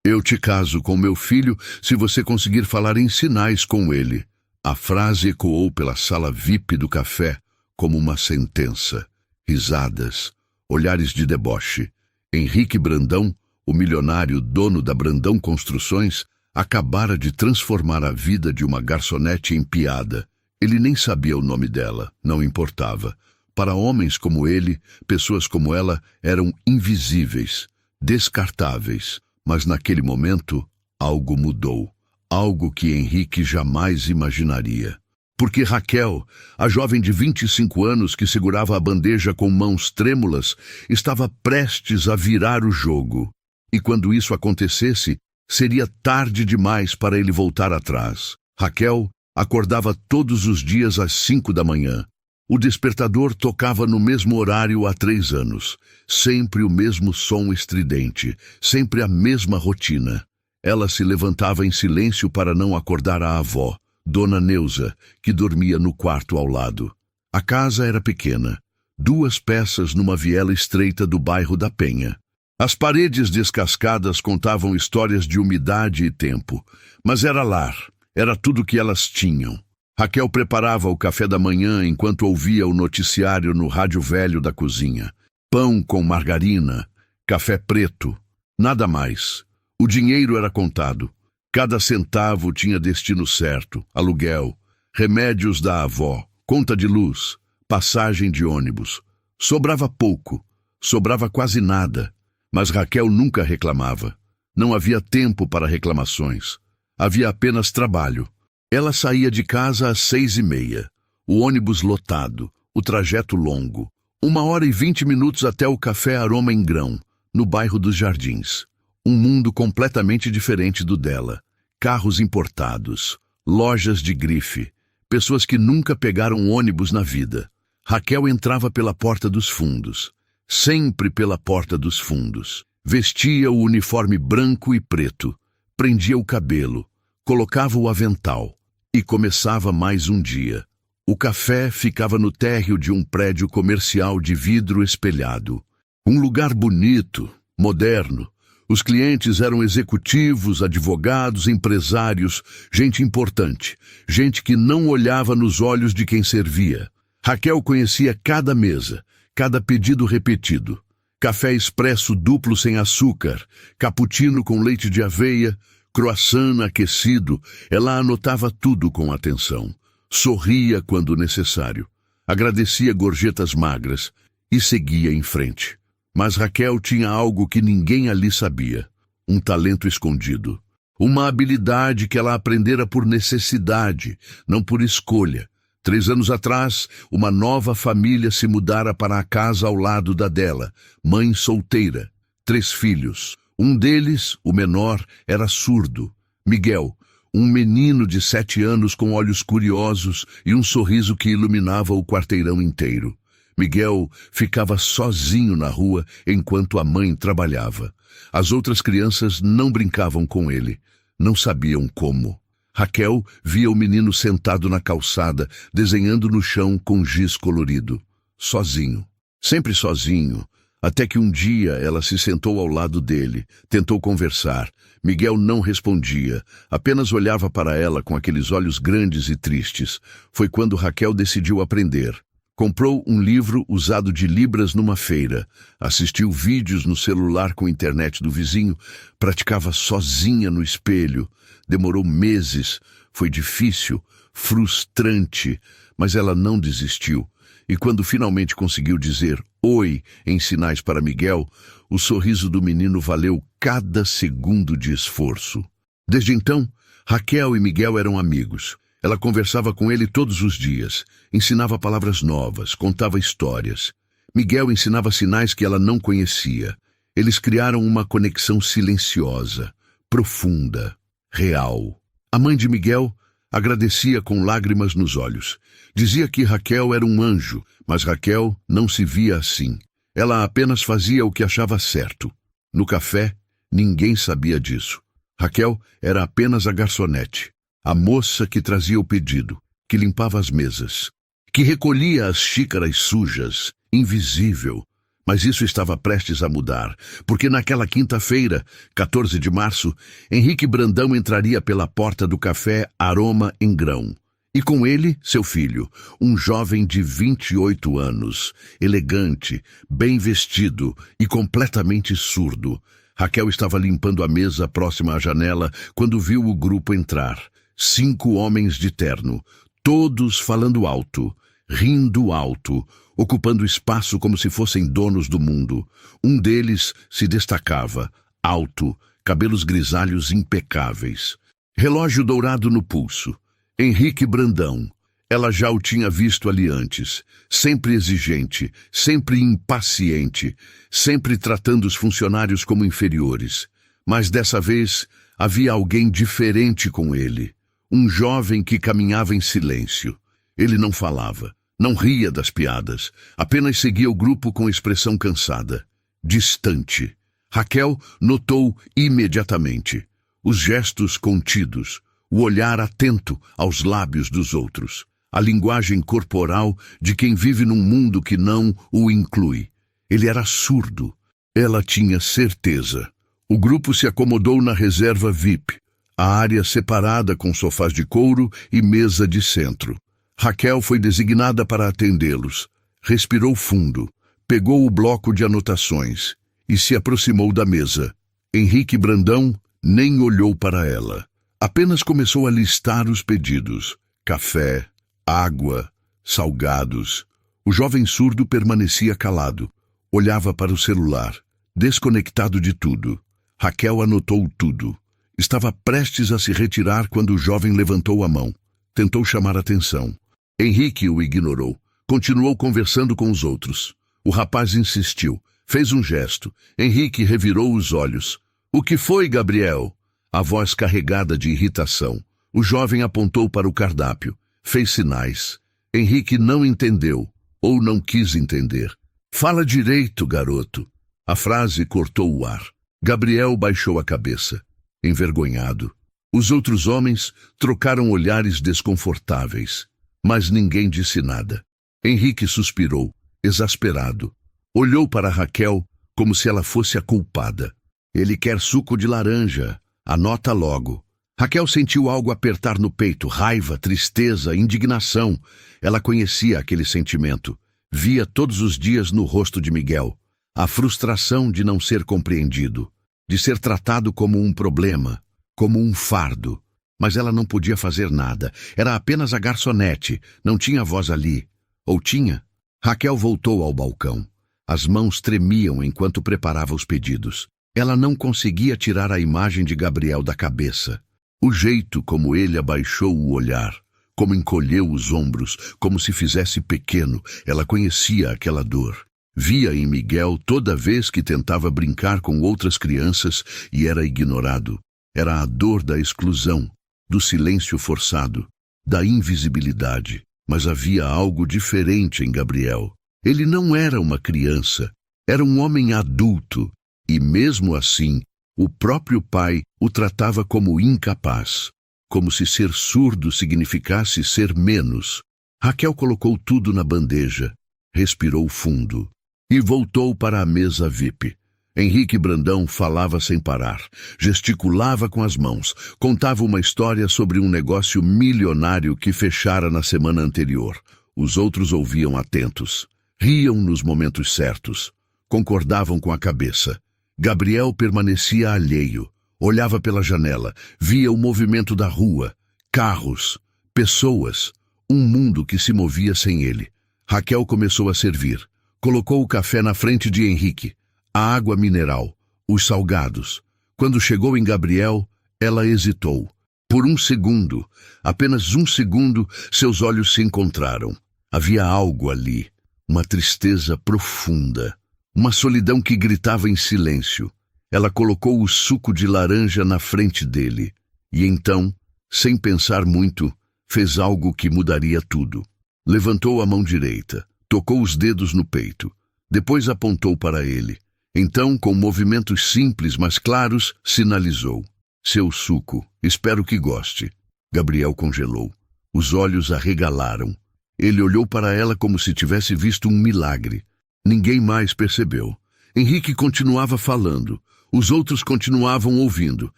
Eu te caso com meu filho se você conseguir falar em sinais com ele. A frase ecoou pela sala VIP do café como uma sentença. Risadas, olhares de deboche. Henrique Brandão, o milionário dono da Brandão Construções, acabara de transformar a vida de uma garçonete em piada. Ele nem sabia o nome dela, não importava. Para homens como ele, pessoas como ela eram invisíveis, descartáveis. Mas naquele momento, algo mudou. Algo que Henrique jamais imaginaria. Porque Raquel, a jovem de 25 anos que segurava a bandeja com mãos trêmulas, estava prestes a virar o jogo. E quando isso acontecesse, seria tarde demais para ele voltar atrás. Raquel acordava todos os dias às 5 da manhã. O despertador tocava no mesmo horário há 3 anos. Sempre o mesmo som estridente, sempre a mesma rotina. Ela se levantava em silêncio para não acordar a avó, Dona Neuza, que dormia no quarto ao lado. A casa era pequena, 2 peças numa viela estreita do bairro da Penha. As paredes descascadas contavam histórias de umidade e tempo, mas era lar, era tudo que elas tinham. Raquel preparava o café da manhã enquanto ouvia o noticiário no rádio velho da cozinha. Pão com margarina, café preto, nada mais. O dinheiro era contado. Cada centavo tinha destino certo, aluguel, remédios da avó, conta de luz, passagem de ônibus. Sobrava pouco, sobrava quase nada, mas Raquel nunca reclamava. Não havia tempo para reclamações. Havia apenas trabalho. Ela saía de casa às 6h30. O ônibus lotado, o trajeto longo. 1h20 até o Café Aroma em Grão, no bairro dos Jardins. Um mundo completamente diferente do dela. Carros importados, lojas de grife, pessoas que nunca pegaram ônibus na vida. Raquel entrava pela porta dos fundos. Sempre pela porta dos fundos. Vestia o uniforme branco e preto. Prendia o cabelo. Colocava o avental. E começava mais um dia. O café ficava no térreo de um prédio comercial de vidro espelhado. Um lugar bonito, moderno. Os clientes eram executivos, advogados, empresários, gente importante, gente que não olhava nos olhos de quem servia. Raquel conhecia cada mesa, cada pedido repetido. Café expresso duplo sem açúcar, cappuccino com leite de aveia, croissant aquecido. Ela anotava tudo com atenção. Sorria quando necessário. Agradecia gorjetas magras e seguia em frente. Mas Raquel tinha algo que ninguém ali sabia. Um talento escondido. Uma habilidade que ela aprendera por necessidade, não por escolha. 3 anos atrás, uma nova família se mudara para a casa ao lado da dela. Mãe solteira. 3 filhos. Um deles, o menor, era surdo. Miguel, um menino de 7 anos com olhos curiosos e um sorriso que iluminava o quarteirão inteiro. Miguel ficava sozinho na rua enquanto a mãe trabalhava. As outras crianças não brincavam com ele, não sabiam como. Raquel via o menino sentado na calçada, desenhando no chão com giz colorido. Sozinho, sempre sozinho, até que um dia ela se sentou ao lado dele, tentou conversar. Miguel não respondia, apenas olhava para ela com aqueles olhos grandes e tristes. Foi quando Raquel decidiu aprender. Comprou um livro usado de libras numa feira, assistiu vídeos no celular com a internet do vizinho, praticava sozinha no espelho. Demorou meses, foi difícil, frustrante, mas ela não desistiu. E quando finalmente conseguiu dizer oi em sinais para Miguel, o sorriso do menino valeu cada segundo de esforço. Desde então, Raquel e Miguel eram amigos. Ela conversava com ele todos os dias, ensinava palavras novas, contava histórias. Miguel ensinava sinais que ela não conhecia. Eles criaram uma conexão silenciosa, profunda, real. A mãe de Miguel agradecia com lágrimas nos olhos. Dizia que Raquel era um anjo, mas Raquel não se via assim. Ela apenas fazia o que achava certo. No café, ninguém sabia disso. Raquel era apenas a garçonete. A moça que trazia o pedido, que limpava as mesas, que recolhia as xícaras sujas, invisível, Mas isso estava prestes a mudar, porque naquela quinta-feira, 14 de março, Henrique Brandão entraria pela porta do café Aroma em Grão. E com ele, seu filho, um jovem de 28 anos, elegante, bem vestido e completamente surdo. Raquel estava limpando a mesa próxima à janela quando viu o grupo entrar. 5 homens de terno, todos falando alto, rindo alto, ocupando espaço como se fossem donos do mundo. Um deles se destacava, alto, cabelos grisalhos impecáveis. Relógio dourado no pulso. Henrique Brandão. Ela já o tinha visto ali antes, sempre exigente, sempre impaciente, sempre tratando os funcionários como inferiores. Mas dessa vez havia alguém diferente com ele. Um jovem que caminhava em silêncio. Ele não falava, não ria das piadas, apenas seguia o grupo com expressão cansada, distante. Raquel notou imediatamente os gestos contidos, o olhar atento aos lábios dos outros, a linguagem corporal de quem vive num mundo que não o inclui. Ele era surdo. Ela tinha certeza. O grupo se acomodou na reserva VIP, a área separada com sofás de couro e mesa de centro. Raquel foi designada para atendê-los. Respirou fundo, pegou o bloco de anotações e se aproximou da mesa. Henrique Brandão nem olhou para ela. Apenas começou a listar os pedidos. Café, água, salgados. O jovem surdo permanecia calado. Olhava para o celular, desconectado de tudo. Raquel anotou tudo. Estava prestes a se retirar quando o jovem levantou a mão. Tentou chamar atenção. Henrique o ignorou. Continuou conversando com os outros. O rapaz insistiu. Fez um gesto. Henrique revirou os olhos. "O que foi, Gabriel?" A voz carregada de irritação. O jovem apontou para o cardápio. Fez sinais. Henrique não entendeu, ou não quis entender. "Fala direito, garoto." A frase cortou o ar. Gabriel baixou a cabeça, envergonhado. Os outros homens trocaram olhares desconfortáveis, mas ninguém disse nada. Henrique suspirou, exasperado. Olhou para Raquel como se ela fosse a culpada. "Ele quer suco de laranja. Anota logo." Raquel sentiu algo apertar no peito, raiva, tristeza, indignação. Ela conhecia aquele sentimento. Via todos os dias no rosto de Miguel. A frustração de não ser compreendido, de ser tratado como um problema, como um fardo. Mas ela não podia fazer nada. Era apenas a garçonete, não tinha voz ali. Ou tinha? Raquel voltou ao balcão. As mãos tremiam enquanto preparava os pedidos. Ela não conseguia tirar a imagem de Gabriel da cabeça. O jeito como ele abaixou o olhar, como encolheu os ombros, como se fizesse pequeno, ela conhecia aquela dor. Via em Miguel toda vez que tentava brincar com outras crianças e era ignorado. Era a dor da exclusão, do silêncio forçado, da invisibilidade. Mas havia algo diferente em Gabriel. Ele não era uma criança, era um homem adulto. E mesmo assim, o próprio pai o tratava como incapaz, como se ser surdo significasse ser menos. Raquel colocou tudo na bandeja, respirou fundo e voltou para a mesa VIP. Henrique Brandão falava sem parar, gesticulava com as mãos, contava uma história sobre um negócio milionário que fechara na semana anterior. Os outros ouviam atentos, riam nos momentos certos, concordavam com a cabeça. Gabriel permanecia alheio, olhava pela janela, via o movimento da rua, carros, pessoas, um mundo que se movia sem ele. Raquel começou a servir. Colocou o café na frente de Henrique, a água mineral, os salgados. Quando chegou em Gabriel, ela hesitou. Por um segundo, apenas um segundo, seus olhos se encontraram. Havia algo ali, uma tristeza profunda. Uma solidão que gritava em silêncio. Ela colocou o suco de laranja na frente dele. E então, sem pensar muito, fez algo que mudaria tudo. Levantou a mão direita, tocou os dedos no peito. Depois apontou para ele. Então, com movimentos simples, mas claros, sinalizou. "Seu suco, espero que goste." Gabriel congelou. Os olhos arregalaram. Ele olhou para ela como se tivesse visto um milagre. Ninguém mais percebeu. Henrique continuava falando. Os outros continuavam ouvindo,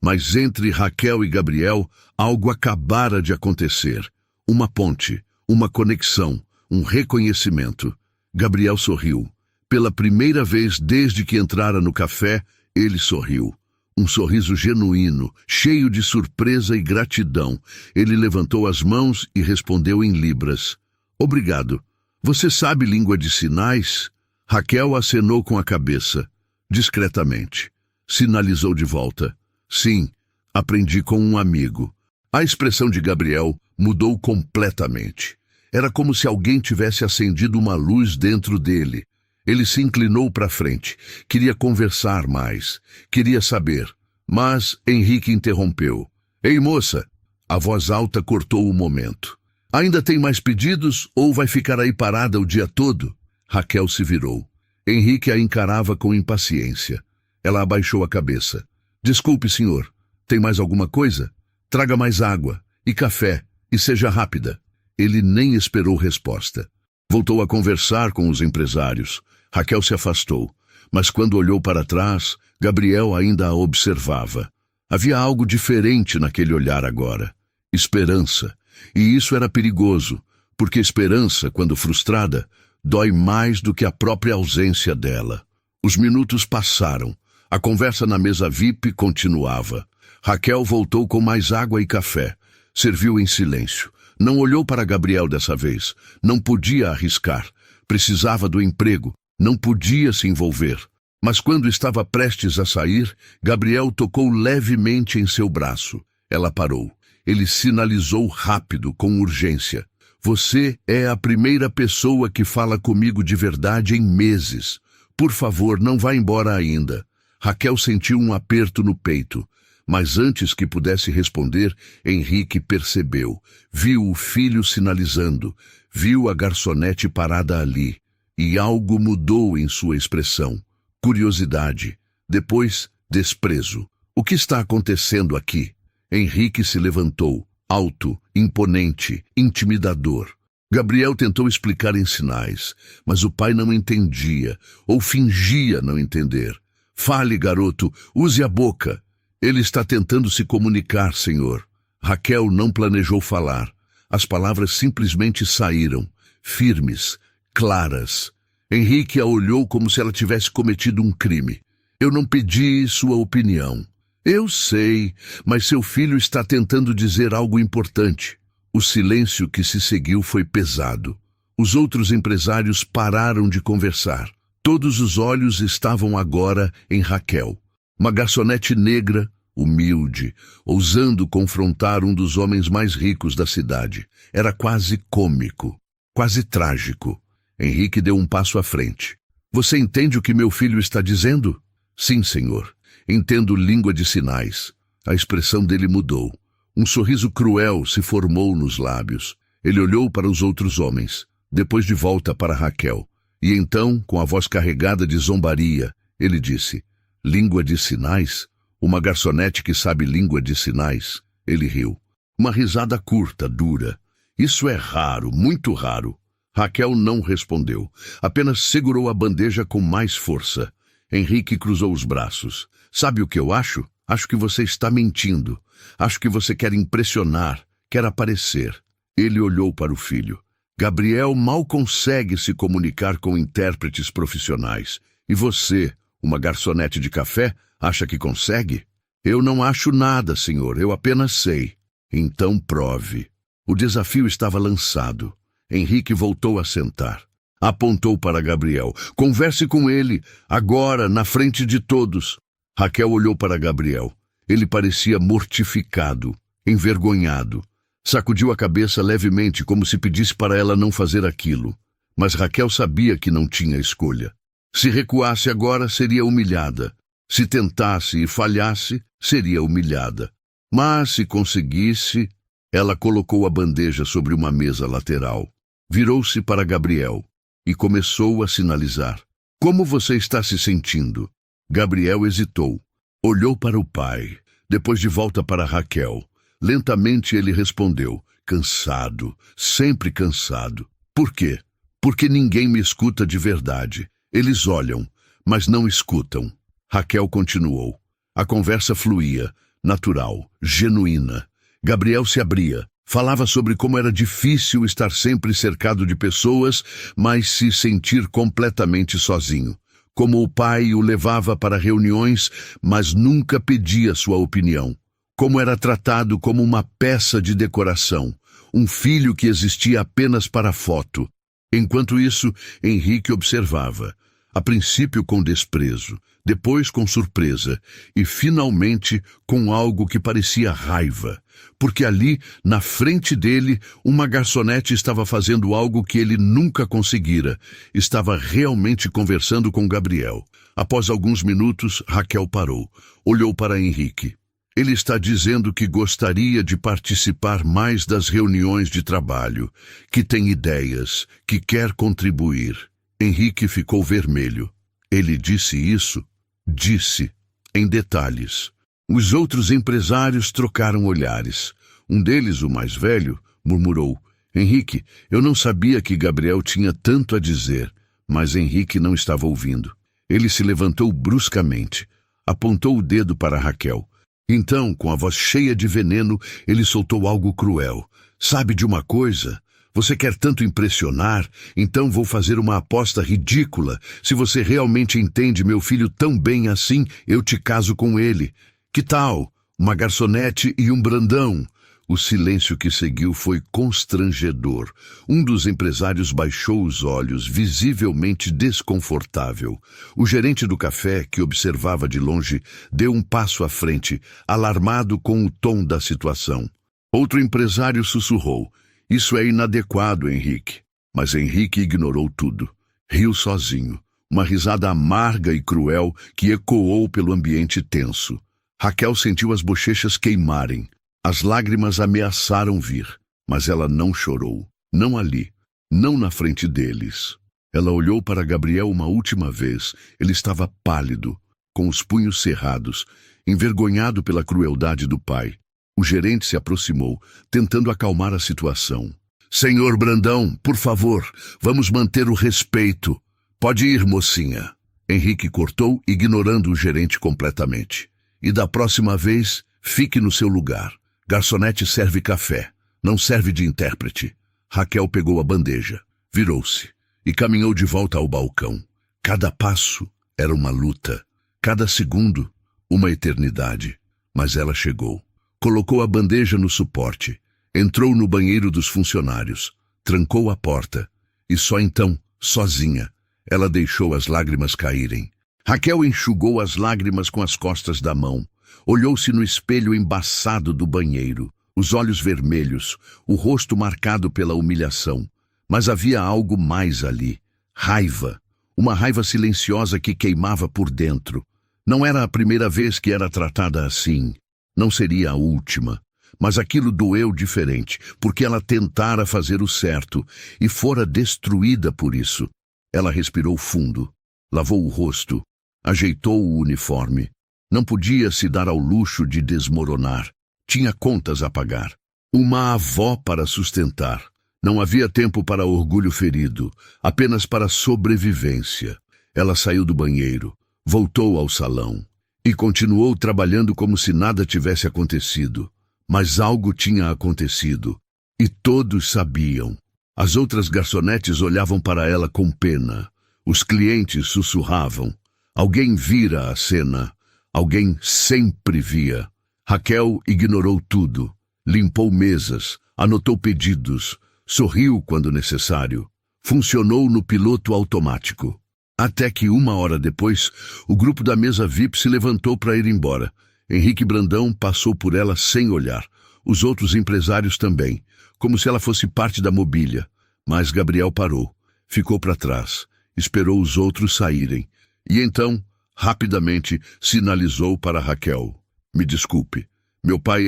mas entre Raquel e Gabriel, algo acabara de acontecer. Uma ponte, uma conexão, um reconhecimento. Gabriel sorriu. Pela primeira vez desde que entrara no café, ele sorriu. Um sorriso genuíno, cheio de surpresa e gratidão. Ele levantou as mãos e respondeu em libras. Obrigado. Você sabe língua de sinais? Raquel acenou com a cabeça, discretamente. Sinalizou de volta. Sim, aprendi com um amigo. A expressão de Gabriel mudou completamente. Era como se alguém tivesse acendido uma luz dentro dele. Ele se inclinou para frente. Queria conversar mais. Queria saber. Mas Henrique interrompeu. Ei, moça! A voz alta cortou o momento. Ainda tem mais pedidos ou vai ficar aí parada o dia todo? Raquel se virou. Henrique a encarava com impaciência. Ela abaixou a cabeça. Desculpe, senhor. Tem mais alguma coisa? Traga mais água e café e seja rápida. Ele nem esperou resposta. Voltou a conversar com os empresários. Raquel se afastou, mas quando olhou para trás, Gabriel ainda a observava. Havia algo diferente naquele olhar agora. Esperança. E isso era perigoso, porque esperança, quando frustrada, dói mais do que a própria ausência dela. Os minutos passaram. A conversa na mesa VIP continuava. Raquel voltou com mais água e café. Serviu em silêncio. Não olhou para Gabriel dessa vez. Não podia arriscar. Precisava do emprego. Não podia se envolver. Mas quando estava prestes a sair, Gabriel tocou levemente em seu braço. Ela parou. Ele sinalizou rápido, com urgência. Você é a primeira pessoa que fala comigo de verdade em meses. Por favor, não vá embora ainda. Raquel sentiu um aperto no peito. Mas antes que pudesse responder, Henrique percebeu. Viu o filho sinalizando. Viu a garçonete parada ali. E algo mudou em sua expressão. Curiosidade. Depois, desprezo. O que está acontecendo aqui? Henrique se levantou, alto, imponente, intimidador. Gabriel tentou explicar em sinais, mas o pai não entendia, ou fingia não entender. Fale, garoto, use a boca. Ele está tentando se comunicar, senhor. Raquel não planejou falar. As palavras simplesmente saíram, firmes, claras. Henrique a olhou como se ela tivesse cometido um crime. Eu não pedi sua opinião. Eu sei, mas seu filho está tentando dizer algo importante. O silêncio que se seguiu foi pesado. Os outros empresários pararam de conversar. Todos os olhos estavam agora em Raquel. Uma garçonete negra, humilde, ousando confrontar um dos homens mais ricos da cidade. Era quase cômico, quase trágico. Henrique deu um passo à frente. Você entende o que meu filho está dizendo? Sim, senhor. Entendo língua de sinais. A expressão dele mudou. Um sorriso cruel se formou nos lábios. Ele olhou para os outros homens, depois de volta para Raquel. E então, com a voz carregada de zombaria, ele disse, língua de sinais? Uma garçonete que sabe língua de sinais? Ele riu. Uma risada curta, dura. Isso é raro, muito raro. Raquel não respondeu. Apenas segurou a bandeja com mais força. Henrique cruzou os braços. Sabe o que eu acho? Acho que você está mentindo. Acho que você quer impressionar, quer aparecer. Ele olhou para o filho. Gabriel mal consegue se comunicar com intérpretes profissionais. E você, uma garçonete de café, acha que consegue? Eu não acho nada, senhor. Eu apenas sei. Então prove. O desafio estava lançado. Henrique voltou a sentar. Apontou para Gabriel. Converse com ele, agora, na frente de todos. Raquel olhou para Gabriel. Ele parecia mortificado, envergonhado. Sacudiu a cabeça levemente, como se pedisse para ela não fazer aquilo. Mas Raquel sabia que não tinha escolha. Se recuasse agora, seria humilhada. Se tentasse e falhasse, seria humilhada. Mas, se conseguisse... Ela colocou a bandeja sobre uma mesa lateral. Virou-se para Gabriel e começou a sinalizar. Como você está se sentindo? Gabriel hesitou. Olhou para o pai, depois de volta para Raquel. Lentamente ele respondeu, cansado, sempre cansado. Por quê? Porque ninguém me escuta de verdade. Eles olham, mas não escutam. Raquel continuou. A conversa fluía, natural, genuína. Gabriel se abria. Falava sobre como era difícil estar sempre cercado de pessoas, mas se sentir completamente sozinho. Como o pai o levava para reuniões, mas nunca pedia sua opinião. Como era tratado como uma peça de decoração, um filho que existia apenas para foto. Enquanto isso, Henrique observava, a princípio com desprezo, depois com surpresa e, finalmente, com algo que parecia raiva. Porque ali, na frente dele, uma garçonete estava fazendo algo que ele nunca conseguira. Estava realmente conversando com Gabriel. Após alguns minutos, Raquel parou. Olhou para Henrique. Ele está dizendo que gostaria de participar mais das reuniões de trabalho, que tem ideias, que quer contribuir. Henrique ficou vermelho. Ele disse isso? Disse, em detalhes. Os outros empresários trocaram olhares. Um deles, o mais velho, murmurou: Henrique, eu não sabia que Gabriel tinha tanto a dizer. Mas Henrique não estava ouvindo. Ele se levantou bruscamente. Apontou o dedo para Raquel. Então, com a voz cheia de veneno, ele soltou algo cruel. Sabe de uma coisa? Você quer tanto impressionar, então vou fazer uma aposta ridícula. Se você realmente entende meu filho tão bem assim, eu te caso com ele. Que tal? Uma garçonete e um Brandão. O silêncio que seguiu foi constrangedor. Um dos empresários baixou os olhos, visivelmente desconfortável. O gerente do café, que observava de longe, deu um passo à frente, alarmado com o tom da situação. Outro empresário sussurrou: Isso é inadequado, Henrique. Mas Henrique ignorou tudo. Riu sozinho. Uma risada amarga e cruel que ecoou pelo ambiente tenso. Raquel sentiu as bochechas queimarem. As lágrimas ameaçaram vir, mas ela não chorou. Não ali, não na frente deles. Ela olhou para Gabriel uma última vez. Ele estava pálido, com os punhos cerrados, envergonhado pela crueldade do pai. O gerente se aproximou, tentando acalmar a situação. Senhor Brandão, por favor, vamos manter o respeito. Pode ir, mocinha. Henrique cortou, ignorando o gerente completamente. E da próxima vez, fique no seu lugar. Garçonete serve café, não serve de intérprete. Raquel pegou a bandeja, virou-se e caminhou de volta ao balcão. Cada passo era uma luta, cada segundo uma eternidade. Mas ela chegou. Colocou a bandeja no suporte, entrou no banheiro dos funcionários, trancou a porta e só então, sozinha, ela deixou as lágrimas caírem. Raquel enxugou as lágrimas com as costas da mão. Olhou-se no espelho embaçado do banheiro, os olhos vermelhos, o rosto marcado pela humilhação. Mas havia algo mais ali. Raiva. Uma raiva silenciosa que queimava por dentro. Não era a primeira vez que era tratada assim. Não seria a última. Mas aquilo doeu diferente, porque ela tentara fazer o certo e fora destruída por isso. Ela respirou fundo, lavou o rosto, ajeitou o uniforme. Não podia se dar ao luxo de desmoronar. Tinha contas a pagar. Uma avó para sustentar. Não havia tempo para orgulho ferido, apenas para sobrevivência. Ela saiu do banheiro, voltou ao salão e continuou trabalhando como se nada tivesse acontecido. Mas algo tinha acontecido. E todos sabiam. As outras garçonetes olhavam para ela com pena. Os clientes sussurravam. Alguém vira a cena. Alguém sempre via. Raquel ignorou tudo. Limpou mesas, anotou pedidos, sorriu quando necessário. Funcionou no piloto automático. Até que 1 hora depois, o grupo da mesa VIP se levantou para ir embora. Henrique Brandão passou por ela sem olhar. Os outros empresários também, como se ela fosse parte da mobília. Mas Gabriel parou, ficou para trás, esperou os outros saírem. E então, rapidamente, sinalizou para Raquel. Me desculpe, meu pai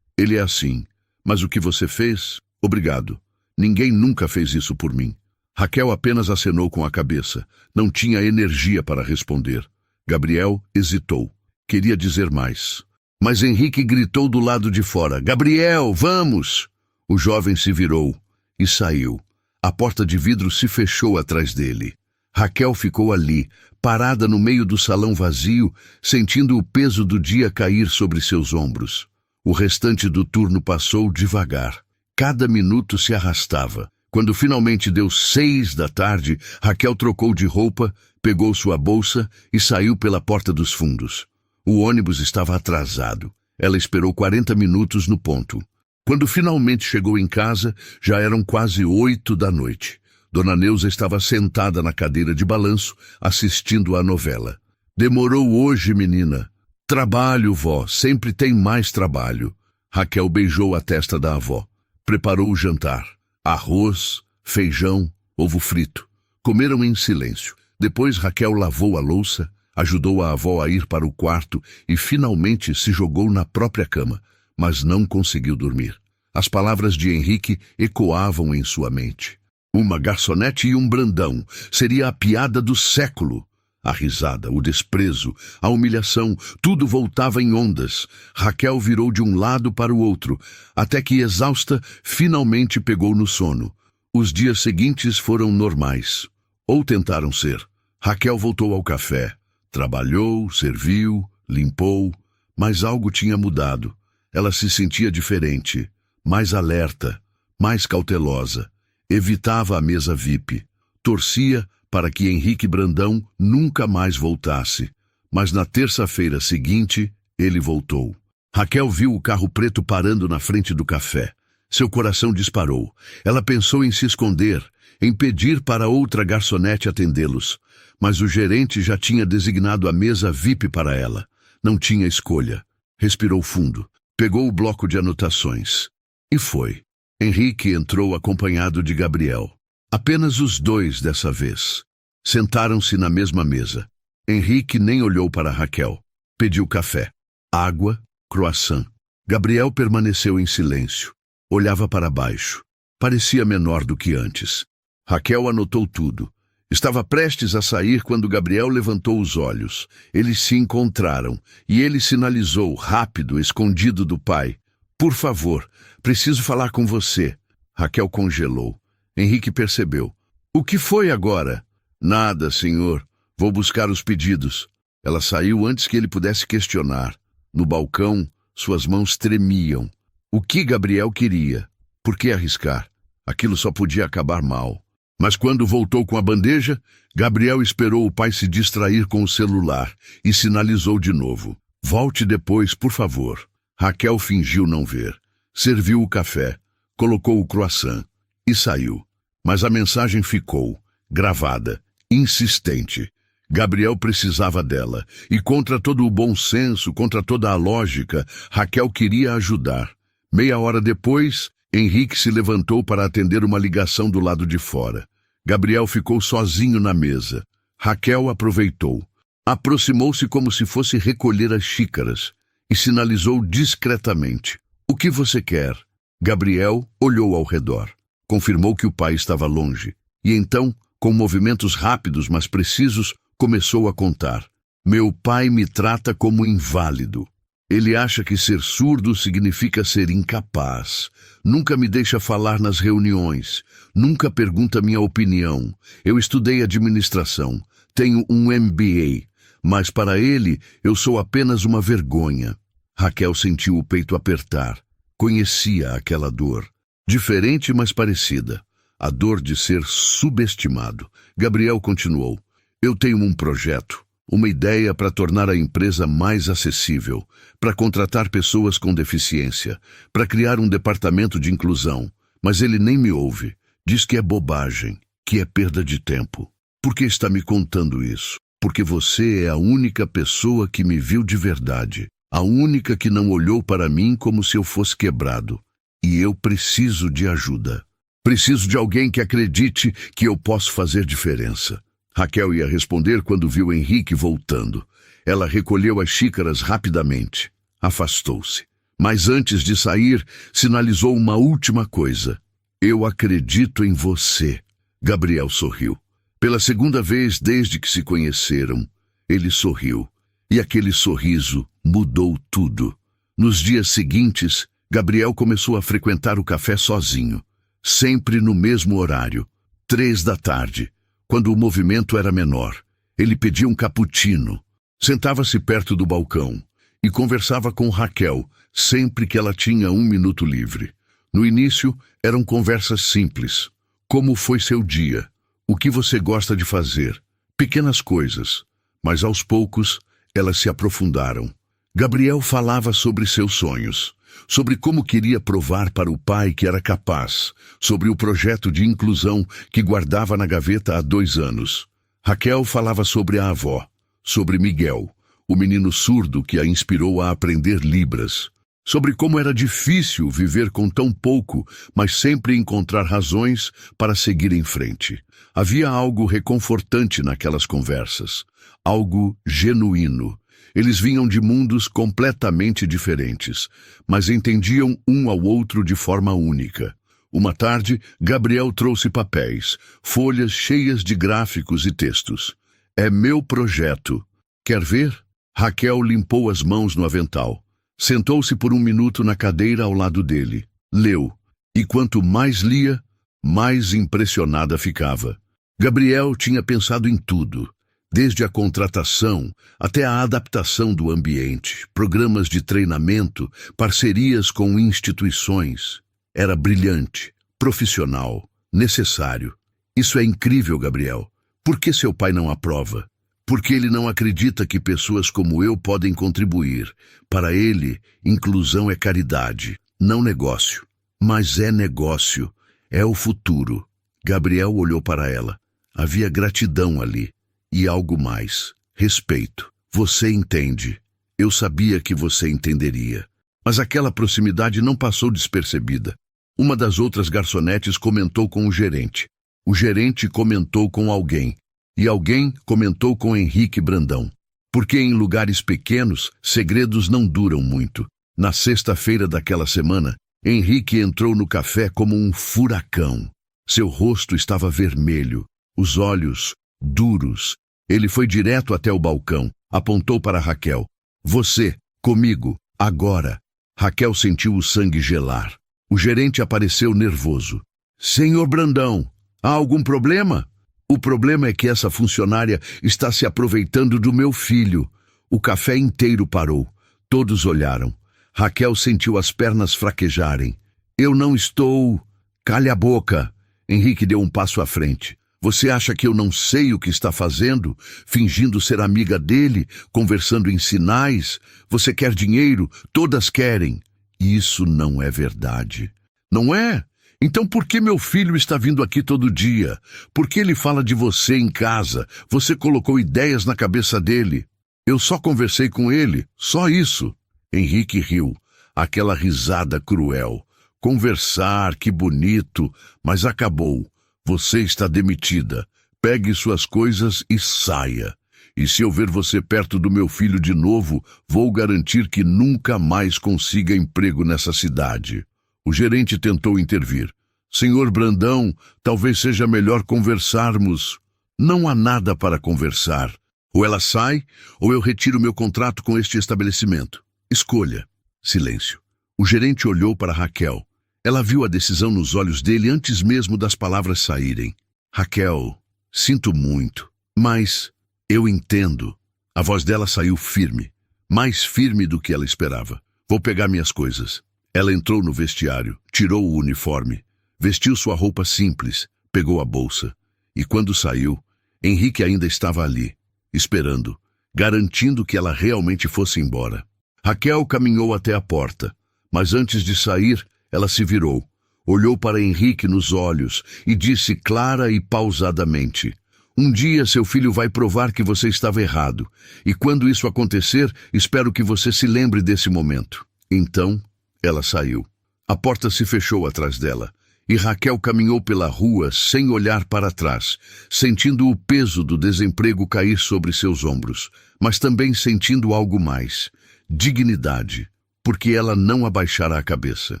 ele é assim. Mas o que você fez? Obrigado. Ninguém nunca fez isso por mim. Raquel apenas acenou com a cabeça. Não tinha energia para responder. Gabriel hesitou. Queria dizer mais. Mas Henrique gritou do lado de fora. Gabriel, vamos! O jovem se virou e saiu. A porta de vidro se fechou atrás dele. Raquel ficou ali, parada no meio do salão vazio, sentindo o peso do dia cair sobre seus ombros. O restante do turno passou devagar. Cada minuto se arrastava. Quando finalmente deu 6 da tarde, Raquel trocou de roupa, pegou sua bolsa e saiu pela porta dos fundos. O ônibus estava atrasado. Ela esperou 40 minutos no ponto. Quando finalmente chegou em casa, já eram quase 8 da noite. Dona Neuza estava sentada na cadeira de balanço, assistindo à novela. Demorou hoje, menina. Trabalho, vó, sempre tem mais trabalho. Raquel beijou a testa da avó. Preparou o jantar. Arroz, feijão, ovo frito. Comeram em silêncio. Depois Raquel lavou a louça, ajudou a avó a ir para o quarto e finalmente se jogou na própria cama, mas não conseguiu dormir. As palavras de Henrique ecoavam em sua mente. Uma garçonete e um Brandão seria a piada do século. A risada, o desprezo, a humilhação, tudo voltava em ondas. Raquel virou de um lado para o outro, até que, exausta, finalmente pegou no sono. Os dias seguintes foram normais. Ou tentaram ser. Raquel voltou ao café. Trabalhou, serviu, limpou, mas algo tinha mudado. Ela se sentia diferente, mais alerta, mais cautelosa. Evitava a mesa VIP. Torcia para que Henrique Brandão nunca mais voltasse. Mas na terça-feira seguinte, ele voltou. Raquel viu o carro preto parando na frente do café. Seu coração disparou. Ela pensou em se esconder, em pedir para outra garçonete atendê-los. Mas o gerente já tinha designado a mesa VIP para ela. Não tinha escolha. Respirou fundo. Pegou o bloco de anotações. E foi. Henrique entrou acompanhado de Gabriel. Apenas os dois dessa vez. Sentaram-se na mesma mesa. Henrique nem olhou para Raquel. Pediu café, água, croissant. Gabriel permaneceu em silêncio. Olhava para baixo. Parecia menor do que antes. Raquel anotou tudo. Estava prestes a sair quando Gabriel levantou os olhos. Eles se encontraram e ele sinalizou, rápido, escondido do pai. Por favor, preciso falar com você. Raquel congelou. Henrique percebeu. O que foi agora? Nada, senhor. Vou buscar os pedidos. Ela saiu antes que ele pudesse questionar. No balcão, suas mãos tremiam. O que Gabriel queria? Por que arriscar? Aquilo só podia acabar mal. Mas quando voltou com a bandeja, Gabriel esperou o pai se distrair com o celular e sinalizou de novo. Volte depois, por favor. Raquel fingiu não ver. Serviu o café, colocou o croissant e saiu. Mas a mensagem ficou, gravada, insistente. Gabriel precisava dela, e contra todo o bom senso, contra toda a lógica, Raquel queria ajudar. Meia hora depois, Henrique se levantou para atender uma ligação do lado de fora. Gabriel ficou sozinho na mesa. Raquel aproveitou. Aproximou-se como se fosse recolher as xícaras e sinalizou discretamente. O que você quer? Gabriel olhou ao redor. Confirmou que o pai estava longe. E então, com movimentos rápidos, mas precisos, começou a contar. Meu pai me trata como inválido. Ele acha que ser surdo significa ser incapaz. Nunca me deixa falar nas reuniões. Nunca pergunta minha opinião. Eu estudei administração. Tenho um MBA. Mas para ele, eu sou apenas uma vergonha. Raquel sentiu o peito apertar. Conhecia aquela dor. Diferente, mas parecida. A dor de ser subestimado. Gabriel continuou. Eu tenho um projeto, uma ideia para tornar a empresa mais acessível, para contratar pessoas com deficiência, para criar um departamento de inclusão. Mas ele nem me ouve. Diz que é bobagem, que é perda de tempo. Por que está me contando isso? Porque você é a única pessoa que me viu de verdade. A única que não olhou para mim como se eu fosse quebrado. E eu preciso de ajuda. Preciso de alguém que acredite que eu posso fazer diferença. Raquel ia responder quando viu Henrique voltando. Ela recolheu as xícaras rapidamente. Afastou-se. Mas antes de sair, sinalizou uma última coisa. Eu acredito em você. Gabriel sorriu. Pela segunda vez desde que se conheceram, ele sorriu. E aquele sorriso mudou tudo. Nos dias seguintes, Gabriel começou a frequentar o café sozinho. Sempre no mesmo horário, 3 da tarde. quando o movimento era menor. Ele pedia um cappuccino, sentava-se perto do balcão e conversava com Raquel sempre que ela tinha 1 minuto livre. No início, eram conversas simples. Como foi seu dia? O que você gosta de fazer? Pequenas coisas. Mas aos poucos, elas se aprofundaram. Gabriel falava sobre seus sonhos, sobre como queria provar para o pai que era capaz, sobre o projeto de inclusão que guardava na gaveta há 2 anos. Raquel falava sobre a avó, sobre Miguel, o menino surdo que a inspirou a aprender Libras, sobre como era difícil viver com tão pouco, mas sempre encontrar razões para seguir em frente. Havia algo reconfortante naquelas conversas, algo genuíno. Eles vinham de mundos completamente diferentes, mas entendiam um ao outro de forma única. Uma tarde, Gabriel trouxe papéis, folhas cheias de gráficos e textos. É meu projeto. Quer ver? Raquel limpou as mãos no avental. Sentou-se por 1 minuto na cadeira ao lado dele. Leu. E quanto mais lia, mais impressionada ficava. Gabriel tinha pensado em tudo, desde a contratação até a adaptação do ambiente, programas de treinamento, parcerias com instituições. Era brilhante, profissional, necessário. Isso é incrível, Gabriel. Por que seu pai não aprova? Porque ele não acredita que pessoas como eu podem contribuir. Para ele, inclusão é caridade, não negócio. Mas é negócio, é o futuro. Gabriel olhou para ela. Havia gratidão ali. E algo mais. Respeito. Você entende. Eu sabia que você entenderia. Mas aquela proximidade não passou despercebida. Uma das outras garçonetes comentou com o gerente. O gerente comentou com alguém. E alguém comentou com Henrique Brandão. Porque em lugares pequenos, segredos não duram muito. Na sexta-feira daquela semana, Henrique entrou no café como um furacão. Seu rosto estava vermelho, os olhos duros. Ele foi direto até o balcão, apontou para Raquel. Você, comigo, agora. Raquel sentiu o sangue gelar. O gerente apareceu nervoso. Senhor Brandão, há algum problema? O problema é que essa funcionária está se aproveitando do meu filho. O café inteiro parou. Todos olharam. Raquel sentiu as pernas fraquejarem. Eu não estou... Calhe a boca. Henrique deu um passo à frente. Você acha que eu não sei o que está fazendo? Fingindo ser amiga dele, conversando em sinais? Você quer dinheiro? Todas querem. Isso não é verdade. Não é? Então por que meu filho está vindo aqui todo dia? Por que ele fala de você em casa? Você colocou ideias na cabeça dele. Eu só conversei com ele, só isso. Henrique riu, aquela risada cruel. Conversar, que bonito, mas acabou. Você está demitida. Pegue suas coisas e saia. E se eu ver você perto do meu filho de novo, vou garantir que nunca mais consiga emprego nessa cidade. O gerente tentou intervir. Senhor Brandão, talvez seja melhor conversarmos. Não há nada para conversar. Ou ela sai, ou eu retiro meu contrato com este estabelecimento. Escolha. Silêncio. O gerente olhou para Raquel. Ela viu a decisão nos olhos dele antes mesmo das palavras saírem. Raquel, sinto muito, mas eu entendo. A voz dela saiu firme, mais firme do que ela esperava. Vou pegar minhas coisas. Ela entrou no vestiário, tirou o uniforme, vestiu sua roupa simples, pegou a bolsa. E quando saiu, Henrique ainda estava ali, esperando, garantindo que ela realmente fosse embora. Raquel caminhou até a porta, mas antes de sair, ela se virou, olhou para Henrique nos olhos e disse clara e pausadamente: um dia seu filho vai provar que você estava errado, e quando isso acontecer, espero que você se lembre desse momento. Então, ela saiu. A porta se fechou atrás dela, e Raquel caminhou pela rua sem olhar para trás, sentindo o peso do desemprego cair sobre seus ombros, mas também sentindo algo mais: dignidade, porque ela não abaixara a cabeça.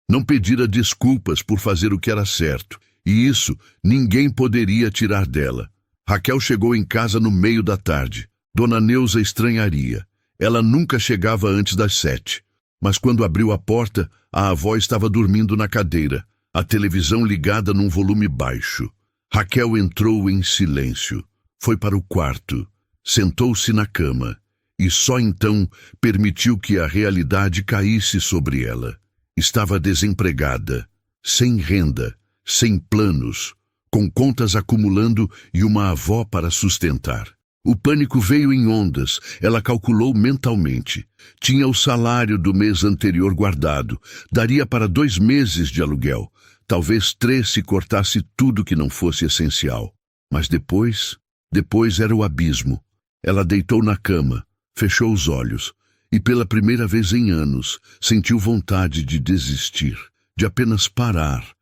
Não pedira desculpas por fazer o que era certo, e isso ninguém poderia tirar dela. Raquel chegou em casa no meio da tarde. Dona Neuza estranharia. Ela nunca chegava antes das 7. Mas quando abriu a porta, a avó estava dormindo na cadeira, a televisão ligada num volume baixo. Raquel entrou em silêncio. Foi para o quarto, sentou-se na cama e só então permitiu que a realidade caísse sobre ela. Estava desempregada, sem renda, sem planos, com contas acumulando e uma avó para sustentar. O pânico veio em ondas. Ela calculou mentalmente. Tinha o salário do mês anterior guardado. Daria para 2 meses de aluguel. Talvez 3 se cortasse tudo que não fosse essencial. Mas depois era o abismo. Ela deitou na cama, fechou os olhos e pela primeira vez em anos sentiu vontade de desistir, de apenas parar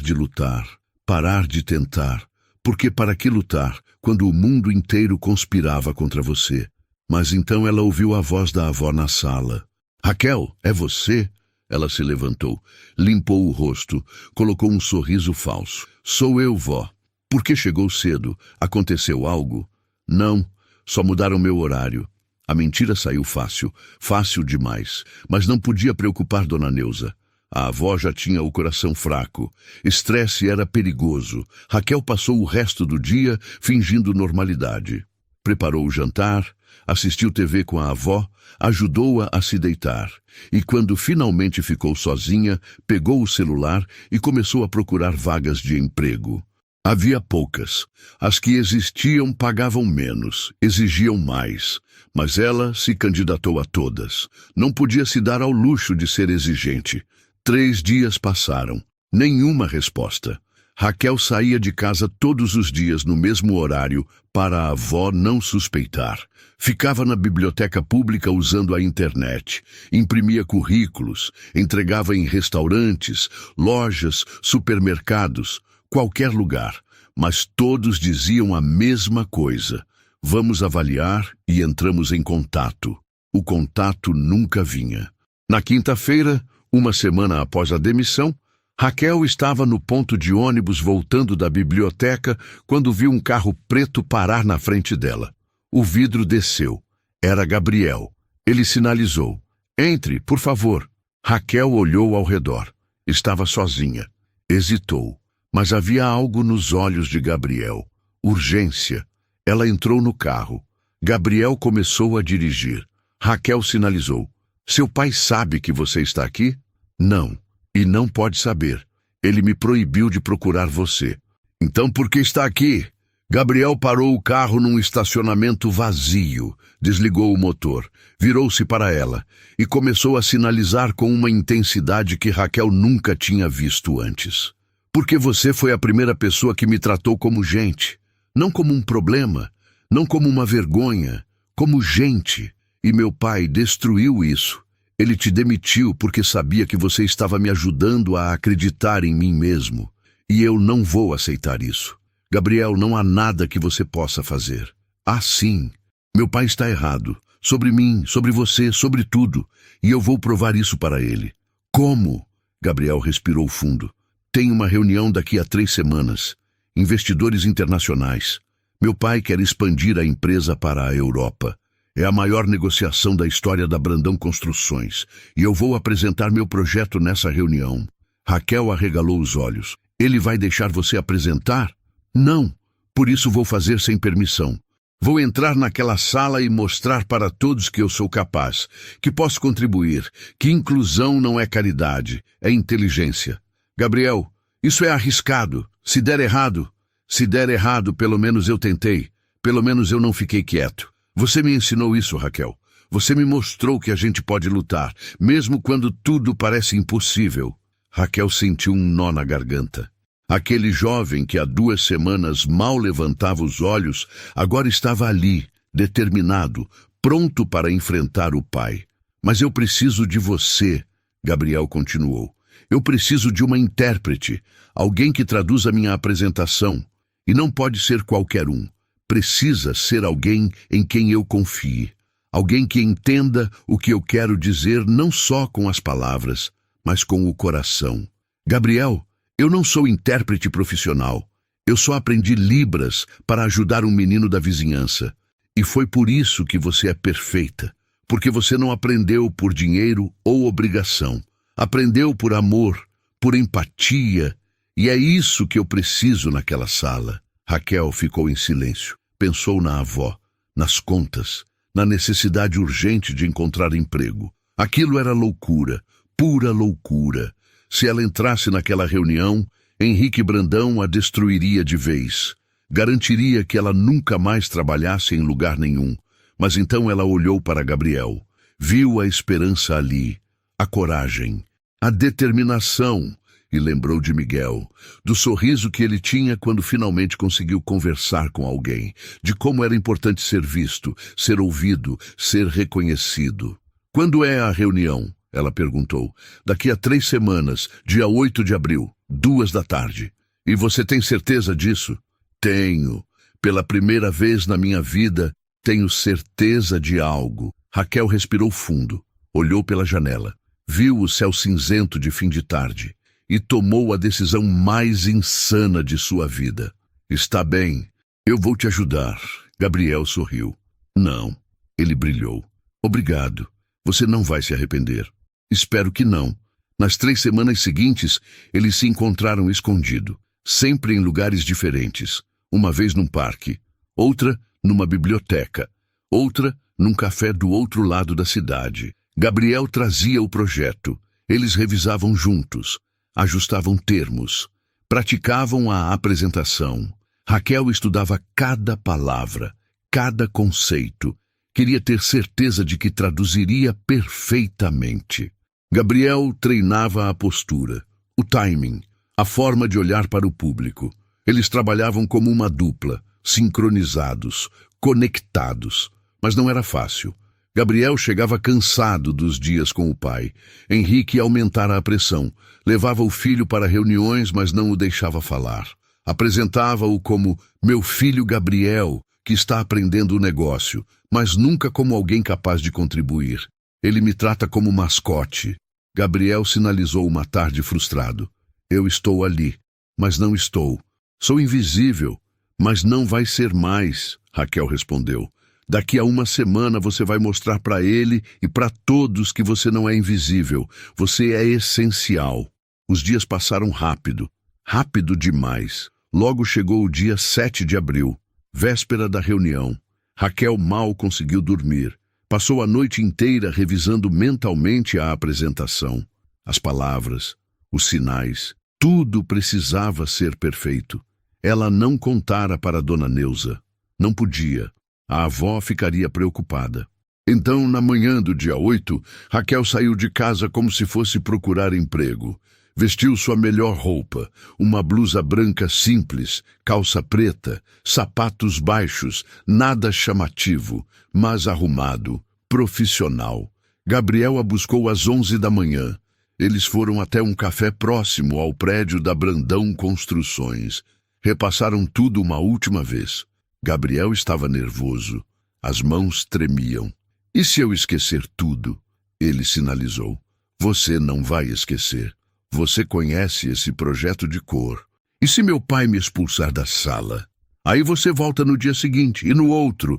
de lutar, parar de tentar. Porque para que lutar quando o mundo inteiro conspirava contra você? Mas então ela ouviu a voz da avó na sala. Raquel, é você? Ela se levantou, limpou o rosto, colocou um sorriso falso. Sou eu, vó. Por que chegou cedo? Aconteceu algo? Não, só mudaram meu horário. A mentira saiu fácil demais, mas não podia preocupar Dona Neuza. A avó já tinha o coração fraco. Estresse era perigoso. Raquel passou o resto do dia fingindo normalidade. Preparou o jantar, assistiu TV com a avó, ajudou-a a se deitar. E quando finalmente ficou sozinha, pegou o celular e começou a procurar vagas de emprego. Havia poucas. As que existiam pagavam menos, exigiam mais. Mas ela se candidatou a todas. Não podia se dar ao luxo de ser exigente. 3 dias passaram. Nenhuma resposta. Raquel saía de casa todos os dias no mesmo horário para a avó não suspeitar. Ficava na biblioteca pública usando a internet. Imprimia currículos, entregava em restaurantes, lojas, supermercados, qualquer lugar. Mas todos diziam a mesma coisa. Vamos avaliar e entramos em contato. O contato nunca vinha. Na quinta-feira, uma semana após a demissão, Raquel estava no ponto de ônibus voltando da biblioteca quando viu um carro preto parar na frente dela. O vidro desceu. Era Gabriel. Ele sinalizou. Entre, por favor. Raquel olhou ao redor. Estava sozinha. Hesitou. Mas havia algo nos olhos de Gabriel. Urgência. Ela entrou no carro. Gabriel começou a dirigir. Raquel sinalizou. Seu pai sabe que você está aqui? Não. E não pode saber. Ele me proibiu de procurar você. Então por que está aqui? Gabriel parou o carro num estacionamento vazio, desligou o motor, virou-se para ela e começou a sinalizar com uma intensidade que Raquel nunca tinha visto antes. Porque você foi a primeira pessoa que me tratou como gente, não como um problema, não como uma vergonha, como gente. E meu pai destruiu isso. Ele te demitiu porque sabia que você estava me ajudando a acreditar em mim mesmo. E eu não vou aceitar isso. Gabriel, não há nada que você possa fazer. Ah, sim. Meu pai está errado. Sobre mim, sobre você, sobre tudo. E eu vou provar isso para ele. Como? Gabriel respirou fundo. Tem uma reunião daqui a 3 semanas. Investidores internacionais. Meu pai quer expandir a empresa para a Europa. É a maior negociação da história da Brandão Construções. E eu vou apresentar meu projeto nessa reunião. Raquel arregalou os olhos. Ele vai deixar você apresentar? Não. Por isso vou fazer sem permissão. Vou entrar naquela sala e mostrar para todos que eu sou capaz, que posso contribuir, que inclusão não é caridade, é inteligência. Gabriel, isso é arriscado. Se der errado, pelo menos eu tentei. Pelo menos eu não fiquei quieto. Você me ensinou isso, Raquel. Você me mostrou que a gente pode lutar, mesmo quando tudo parece impossível. Raquel sentiu um nó na garganta. Aquele jovem que há 2 semanas mal levantava os olhos, agora estava ali, determinado, pronto para enfrentar o pai. Mas eu preciso de você, Gabriel continuou. Eu preciso de uma intérprete, alguém que traduza minha apresentação. E não pode ser qualquer um. Precisa ser alguém em quem eu confie. Alguém que entenda o que eu quero dizer não só com as palavras, mas com o coração. Gabriel, eu não sou intérprete profissional. Eu só aprendi Libras para ajudar um menino da vizinhança. E foi por isso que você é perfeita. Porque você não aprendeu por dinheiro ou obrigação. Aprendeu por amor, por empatia. E é isso que eu preciso naquela sala. Raquel ficou em silêncio. Pensou na avó, nas contas, na necessidade urgente de encontrar emprego. Aquilo era loucura, pura loucura. Se ela entrasse naquela reunião, Henrique Brandão a destruiria de vez. Garantiria que ela nunca mais trabalhasse em lugar nenhum. Mas então ela olhou para Gabriel. Viu a esperança ali, a coragem, a determinação, e lembrou de Miguel, do sorriso que ele tinha quando finalmente conseguiu conversar com alguém, de como era importante ser visto, ser ouvido, ser reconhecido. Quando é a reunião? Ela perguntou. Daqui a 3 semanas, dia 8 de abril, 14h. E você tem certeza disso? Tenho. Pela primeira vez na minha vida, tenho certeza de algo. Raquel respirou fundo, olhou pela janela, viu o céu cinzento de fim de tarde e tomou a decisão mais insana de sua vida. Está bem, eu vou te ajudar. Gabriel sorriu. Não, ele brilhou. Obrigado, você não vai se arrepender. Espero que não. Nas 3 semanas seguintes, eles se encontraram escondido, sempre em lugares diferentes. Uma vez num parque, outra numa biblioteca, outra num café do outro lado da cidade. Gabriel trazia o projeto. Eles revisavam juntos, ajustavam termos, praticavam a apresentação. Raquel estudava cada palavra, cada conceito. Queria ter certeza de que traduziria perfeitamente. Gabriel treinava a postura, o timing, a forma de olhar para o público. Eles trabalhavam como uma dupla, sincronizados, conectados. Mas não era fácil. Gabriel chegava cansado dos dias com o pai. Henrique aumentara a pressão. Levava o filho para reuniões, mas não o deixava falar. Apresentava-o como meu filho Gabriel, que está aprendendo o negócio, mas nunca como alguém capaz de contribuir. Ele me trata como mascote. Gabriel sinalizou uma tarde frustrado. Eu estou ali, mas não estou. Sou invisível, mas não vai ser mais, Raquel respondeu. Daqui a 1 semana você vai mostrar para ele e para todos que você não é invisível. Você é essencial. Os dias passaram rápido. Rápido demais. Logo chegou o dia 7 de abril, véspera da reunião. Raquel mal conseguiu dormir. Passou a noite inteira revisando mentalmente a apresentação. As palavras, os sinais, tudo precisava ser perfeito. Ela não contara para Dona Neuza. Não podia. A avó ficaria preocupada. Então, na manhã do dia 8, Raquel saiu de casa como se fosse procurar emprego. Vestiu sua melhor roupa, uma blusa branca simples, calça preta, sapatos baixos, nada chamativo, mas arrumado, profissional. Gabriel a buscou às 11 da manhã. Eles foram até um café próximo ao prédio da Brandão Construções. Repassaram tudo uma última vez. Gabriel estava nervoso. As mãos tremiam. E se eu esquecer tudo? Ele sinalizou. Você não vai esquecer. Você conhece esse projeto de cor. E se meu pai me expulsar da sala? Aí você volta no dia seguinte, e no outro,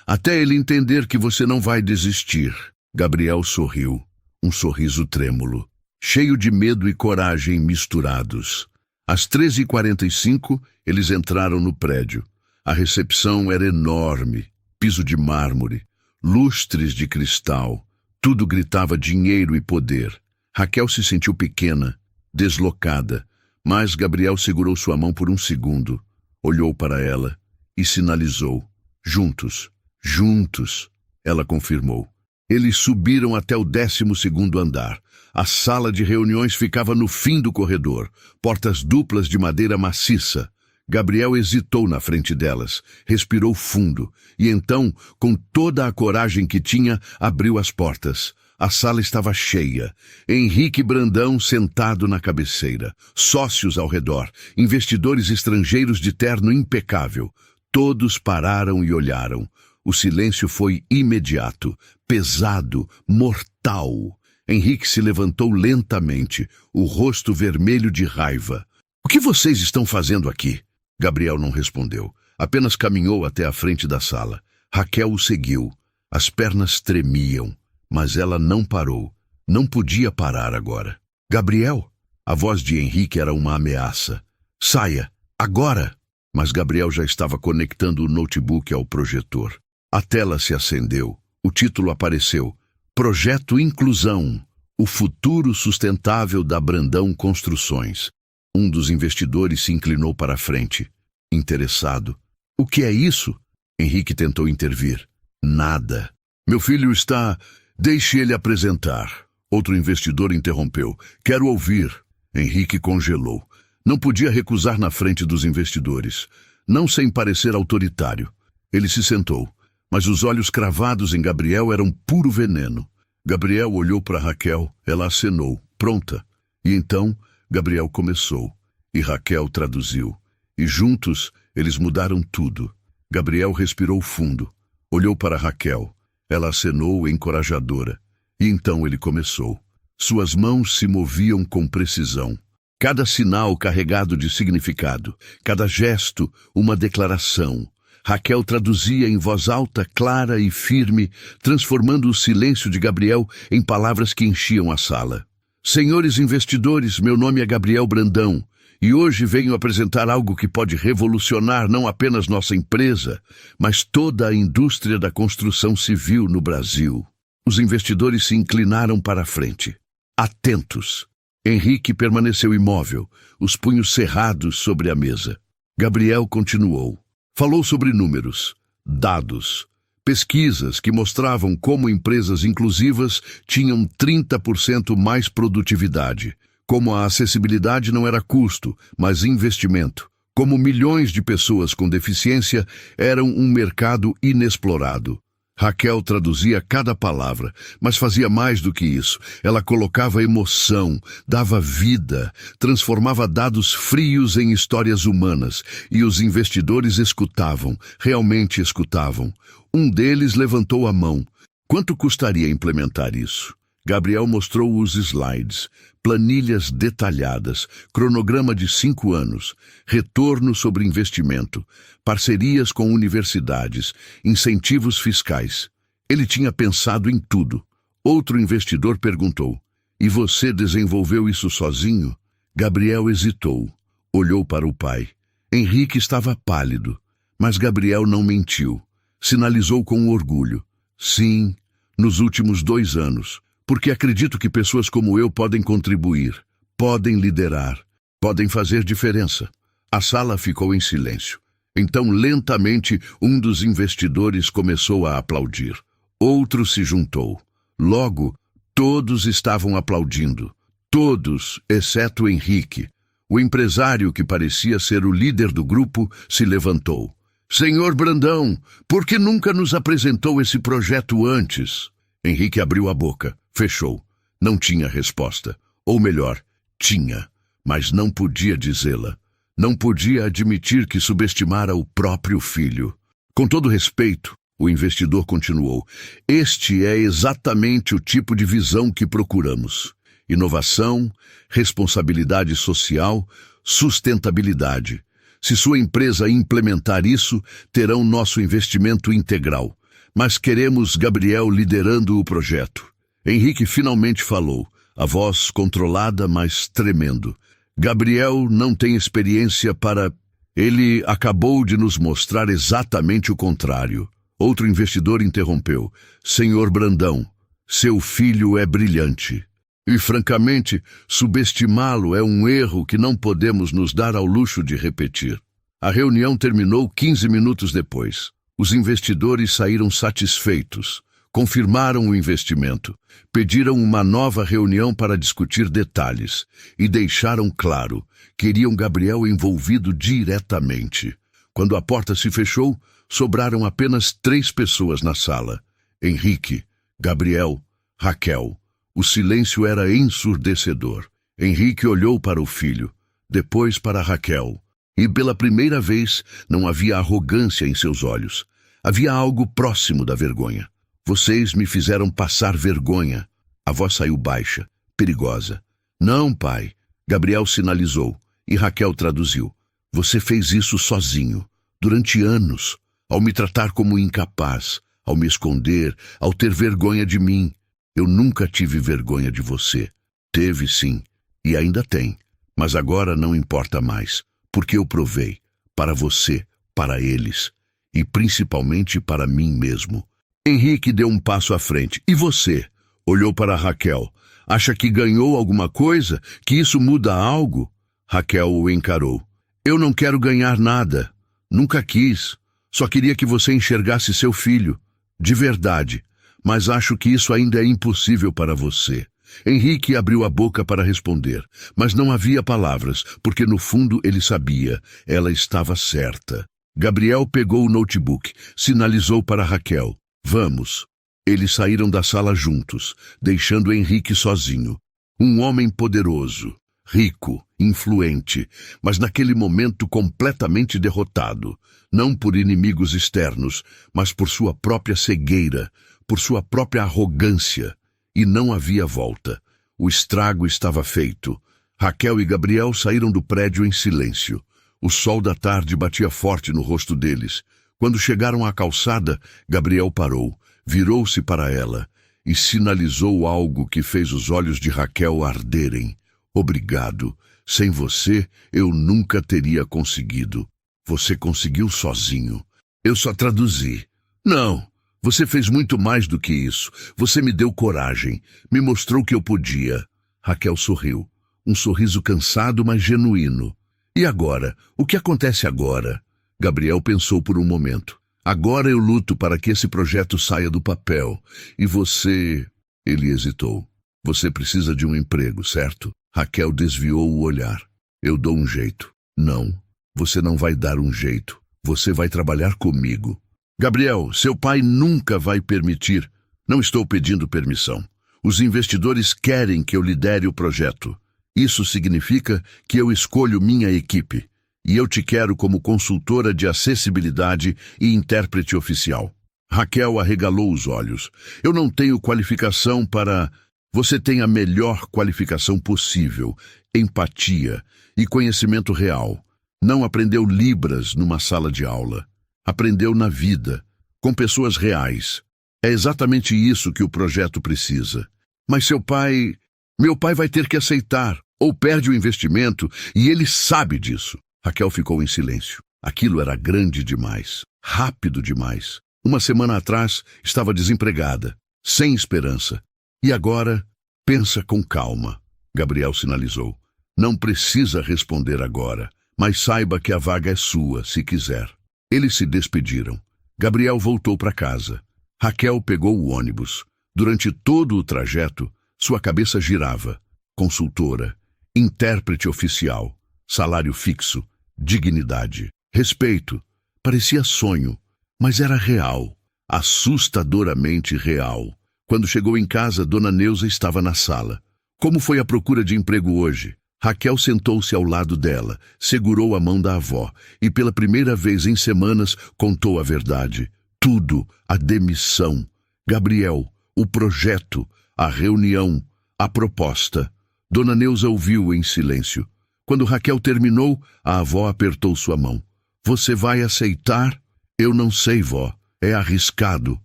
até ele entender que você não vai desistir. Gabriel sorriu, um sorriso trêmulo, cheio de medo e coragem misturados. Às 13h45, eles entraram no prédio. A recepção era enorme, piso de mármore, lustres de cristal. Tudo gritava dinheiro e poder. Raquel se sentiu pequena, deslocada, mas Gabriel segurou sua mão por um segundo, olhou para ela e sinalizou. Juntos, juntos, ela confirmou. Eles subiram até o 12º andar. A sala de reuniões ficava no fim do corredor, portas duplas de madeira maciça. Gabriel hesitou na frente delas, respirou fundo e então, com toda a coragem que tinha, abriu as portas. A sala estava cheia. Henrique Brandão sentado na cabeceira. Sócios ao redor. Investidores estrangeiros de terno impecável. Todos pararam e olharam. O silêncio foi imediato, pesado, mortal. Henrique se levantou lentamente, o rosto vermelho de raiva. O que vocês estão fazendo aqui? Gabriel não respondeu. Apenas caminhou até a frente da sala. Raquel o seguiu. As pernas tremiam. Mas ela não parou. Não podia parar agora. Gabriel? A voz de Henrique era uma ameaça. Saia, agora! Mas Gabriel já estava conectando o notebook ao projetor. A tela se acendeu. O título apareceu. Projeto Inclusão. O futuro sustentável da Brandão Construções. Um dos investidores se inclinou para a frente, interessado. O que é isso? Henrique tentou intervir. Nada. Meu filho está... Deixe ele apresentar. Outro investidor interrompeu. Quero ouvir. Henrique congelou. Não podia recusar na frente dos investidores. Não sem parecer autoritário. Ele se sentou, mas os olhos cravados em Gabriel eram puro veneno. Gabriel olhou para Raquel, ela acenou, pronta. E então, Gabriel começou. E Raquel traduziu. E juntos, eles mudaram tudo. Gabriel respirou fundo. Olhou para Raquel. Ela acenou encorajadora. E então ele começou. Suas mãos se moviam com precisão. Cada sinal carregado de significado. Cada gesto, uma declaração. Raquel traduzia em voz alta, clara e firme, transformando o silêncio de Gabriel em palavras que enchiam a sala. Senhores investidores, meu nome é Gabriel Brandão, e hoje venho apresentar algo que pode revolucionar não apenas nossa empresa, mas toda a indústria da construção civil no Brasil. Os investidores se inclinaram para a frente, atentos. Henrique permaneceu imóvel, os punhos cerrados sobre a mesa. Gabriel continuou. Falou sobre números, dados, pesquisas que mostravam como empresas inclusivas tinham 30% mais produtividade, como a acessibilidade não era custo, mas investimento, como milhões de pessoas com deficiência eram um mercado inexplorado. Raquel traduzia cada palavra, mas fazia mais do que isso. Ela colocava emoção, dava vida, transformava dados frios em histórias humanas, e os investidores escutavam, realmente escutavam. Um deles levantou a mão. Quanto custaria implementar isso? Gabriel mostrou os slides, planilhas detalhadas, cronograma de 5 anos, retorno sobre investimento, parcerias com universidades, incentivos fiscais. Ele tinha pensado em tudo. Outro investidor perguntou, e você desenvolveu isso sozinho? Gabriel hesitou, olhou para o pai. Henrique estava pálido, mas Gabriel não mentiu. Sinalizou com orgulho. Sim, nos últimos 2 anos. Porque acredito que pessoas como eu podem contribuir, podem liderar, podem fazer diferença. A sala ficou em silêncio. Então, lentamente, um dos investidores começou a aplaudir. Outro se juntou. Logo, todos estavam aplaudindo. Todos, exceto Henrique. O empresário, que parecia ser o líder do grupo, se levantou. Senhor Brandão, por que nunca nos apresentou esse projeto antes? Henrique abriu a boca. Fechou. Não tinha resposta. Ou melhor, tinha, mas não podia dizê-la. Não podia admitir que subestimara o próprio filho. Com todo respeito, o investidor continuou. Este é exatamente o tipo de visão que procuramos. Inovação, responsabilidade social, sustentabilidade. Se sua empresa implementar isso, terão nosso investimento integral. Mas queremos Gabriel liderando o projeto. Henrique finalmente falou, a voz controlada, mas tremendo. Gabriel não tem experiência para... Ele acabou de nos mostrar exatamente o contrário. Outro investidor interrompeu. Senhor Brandão, seu filho é brilhante. E, francamente, subestimá-lo é um erro que não podemos nos dar ao luxo de repetir. A reunião terminou 15 minutos depois. Os investidores saíram satisfeitos. Confirmaram o investimento, pediram uma nova reunião para discutir detalhes e deixaram claro, queriam Gabriel envolvido diretamente. Quando a porta se fechou, sobraram apenas 3 pessoas na sala. Henrique, Gabriel, Raquel. O silêncio era ensurdecedor. Henrique olhou para o filho, depois para Raquel. E pela primeira vez não havia arrogância em seus olhos. Havia algo próximo da vergonha. Vocês me fizeram passar vergonha. A voz saiu baixa, perigosa. Não, pai. Gabriel sinalizou e Raquel traduziu. Você fez isso sozinho, durante anos, ao me tratar como incapaz, ao me esconder, ao ter vergonha de mim. Eu nunca tive vergonha de você. Teve sim. E ainda tem. Mas agora não importa mais, porque eu provei. Para você, para eles. E principalmente para mim mesmo. Henrique deu um passo à frente. E você? Olhou para Raquel. Acha que ganhou alguma coisa? Que isso muda algo? Raquel o encarou. Eu não quero ganhar nada. Nunca quis. Só queria que você enxergasse seu filho. De verdade. Mas acho que isso ainda é impossível para você. Henrique abriu a boca para responder, mas não havia palavras, porque no fundo ele sabia. Ela estava certa. Gabriel pegou o notebook, sinalizou para Raquel. Vamos. Eles saíram da sala juntos, deixando Henrique sozinho. Um homem poderoso, rico, influente, mas naquele momento completamente derrotado. Não por inimigos externos, mas por sua própria cegueira, por sua própria arrogância. E não havia volta. O estrago estava feito. Raquel e Gabriel saíram do prédio em silêncio. O sol da tarde batia forte no rosto deles. Quando chegaram à calçada, Gabriel parou, virou-se para ela e sinalizou algo que fez os olhos de Raquel arderem. Obrigado. Sem você, eu nunca teria conseguido. Você conseguiu sozinho. Eu só traduzi. Não. Você fez muito mais do que isso. Você me deu coragem. Me mostrou que eu podia. Raquel sorriu. Um sorriso cansado, mas genuíno. E agora? O que acontece agora? Gabriel pensou por um momento. Agora eu luto para que esse projeto saia do papel. E você... Ele hesitou. Você precisa de um emprego, certo? Raquel desviou o olhar. Eu dou um jeito. Não. Você não vai dar um jeito. Você vai trabalhar comigo. Gabriel, seu pai nunca vai permitir. Não estou pedindo permissão. Os investidores querem que eu lidere o projeto. Isso significa que eu escolho minha equipe. E eu te quero como consultora de acessibilidade e intérprete oficial. Raquel arregalou os olhos. Eu não tenho qualificação para... Você tem a melhor qualificação possível. Empatia e conhecimento real. Não aprendeu Libras numa sala de aula. Aprendeu na vida, com pessoas reais. É exatamente isso que o projeto precisa. Mas seu pai... Meu pai vai ter que aceitar, ou perde o investimento, e ele sabe disso. Raquel ficou em silêncio. Aquilo era grande demais, rápido demais. Uma semana atrás, estava desempregada, sem esperança. E agora, pensa com calma. Gabriel sinalizou. Não precisa responder agora, mas saiba que a vaga é sua, se quiser. Eles se despediram. Gabriel voltou para casa. Raquel pegou o ônibus. Durante todo o trajeto, sua cabeça girava. Consultora, intérprete oficial, salário fixo, dignidade, respeito. Parecia sonho, mas era real, assustadoramente real. Quando chegou em casa, Dona Neuza estava na sala. Como foi a procura de emprego hoje? Raquel sentou-se ao lado dela, segurou a mão da avó e pela primeira vez em semanas contou a verdade. Tudo, a demissão, Gabriel, o projeto, a reunião, a proposta. Dona Neuza ouviu em silêncio. Quando Raquel terminou, a avó apertou sua mão. Você vai aceitar? Eu não sei, vó. É arriscado.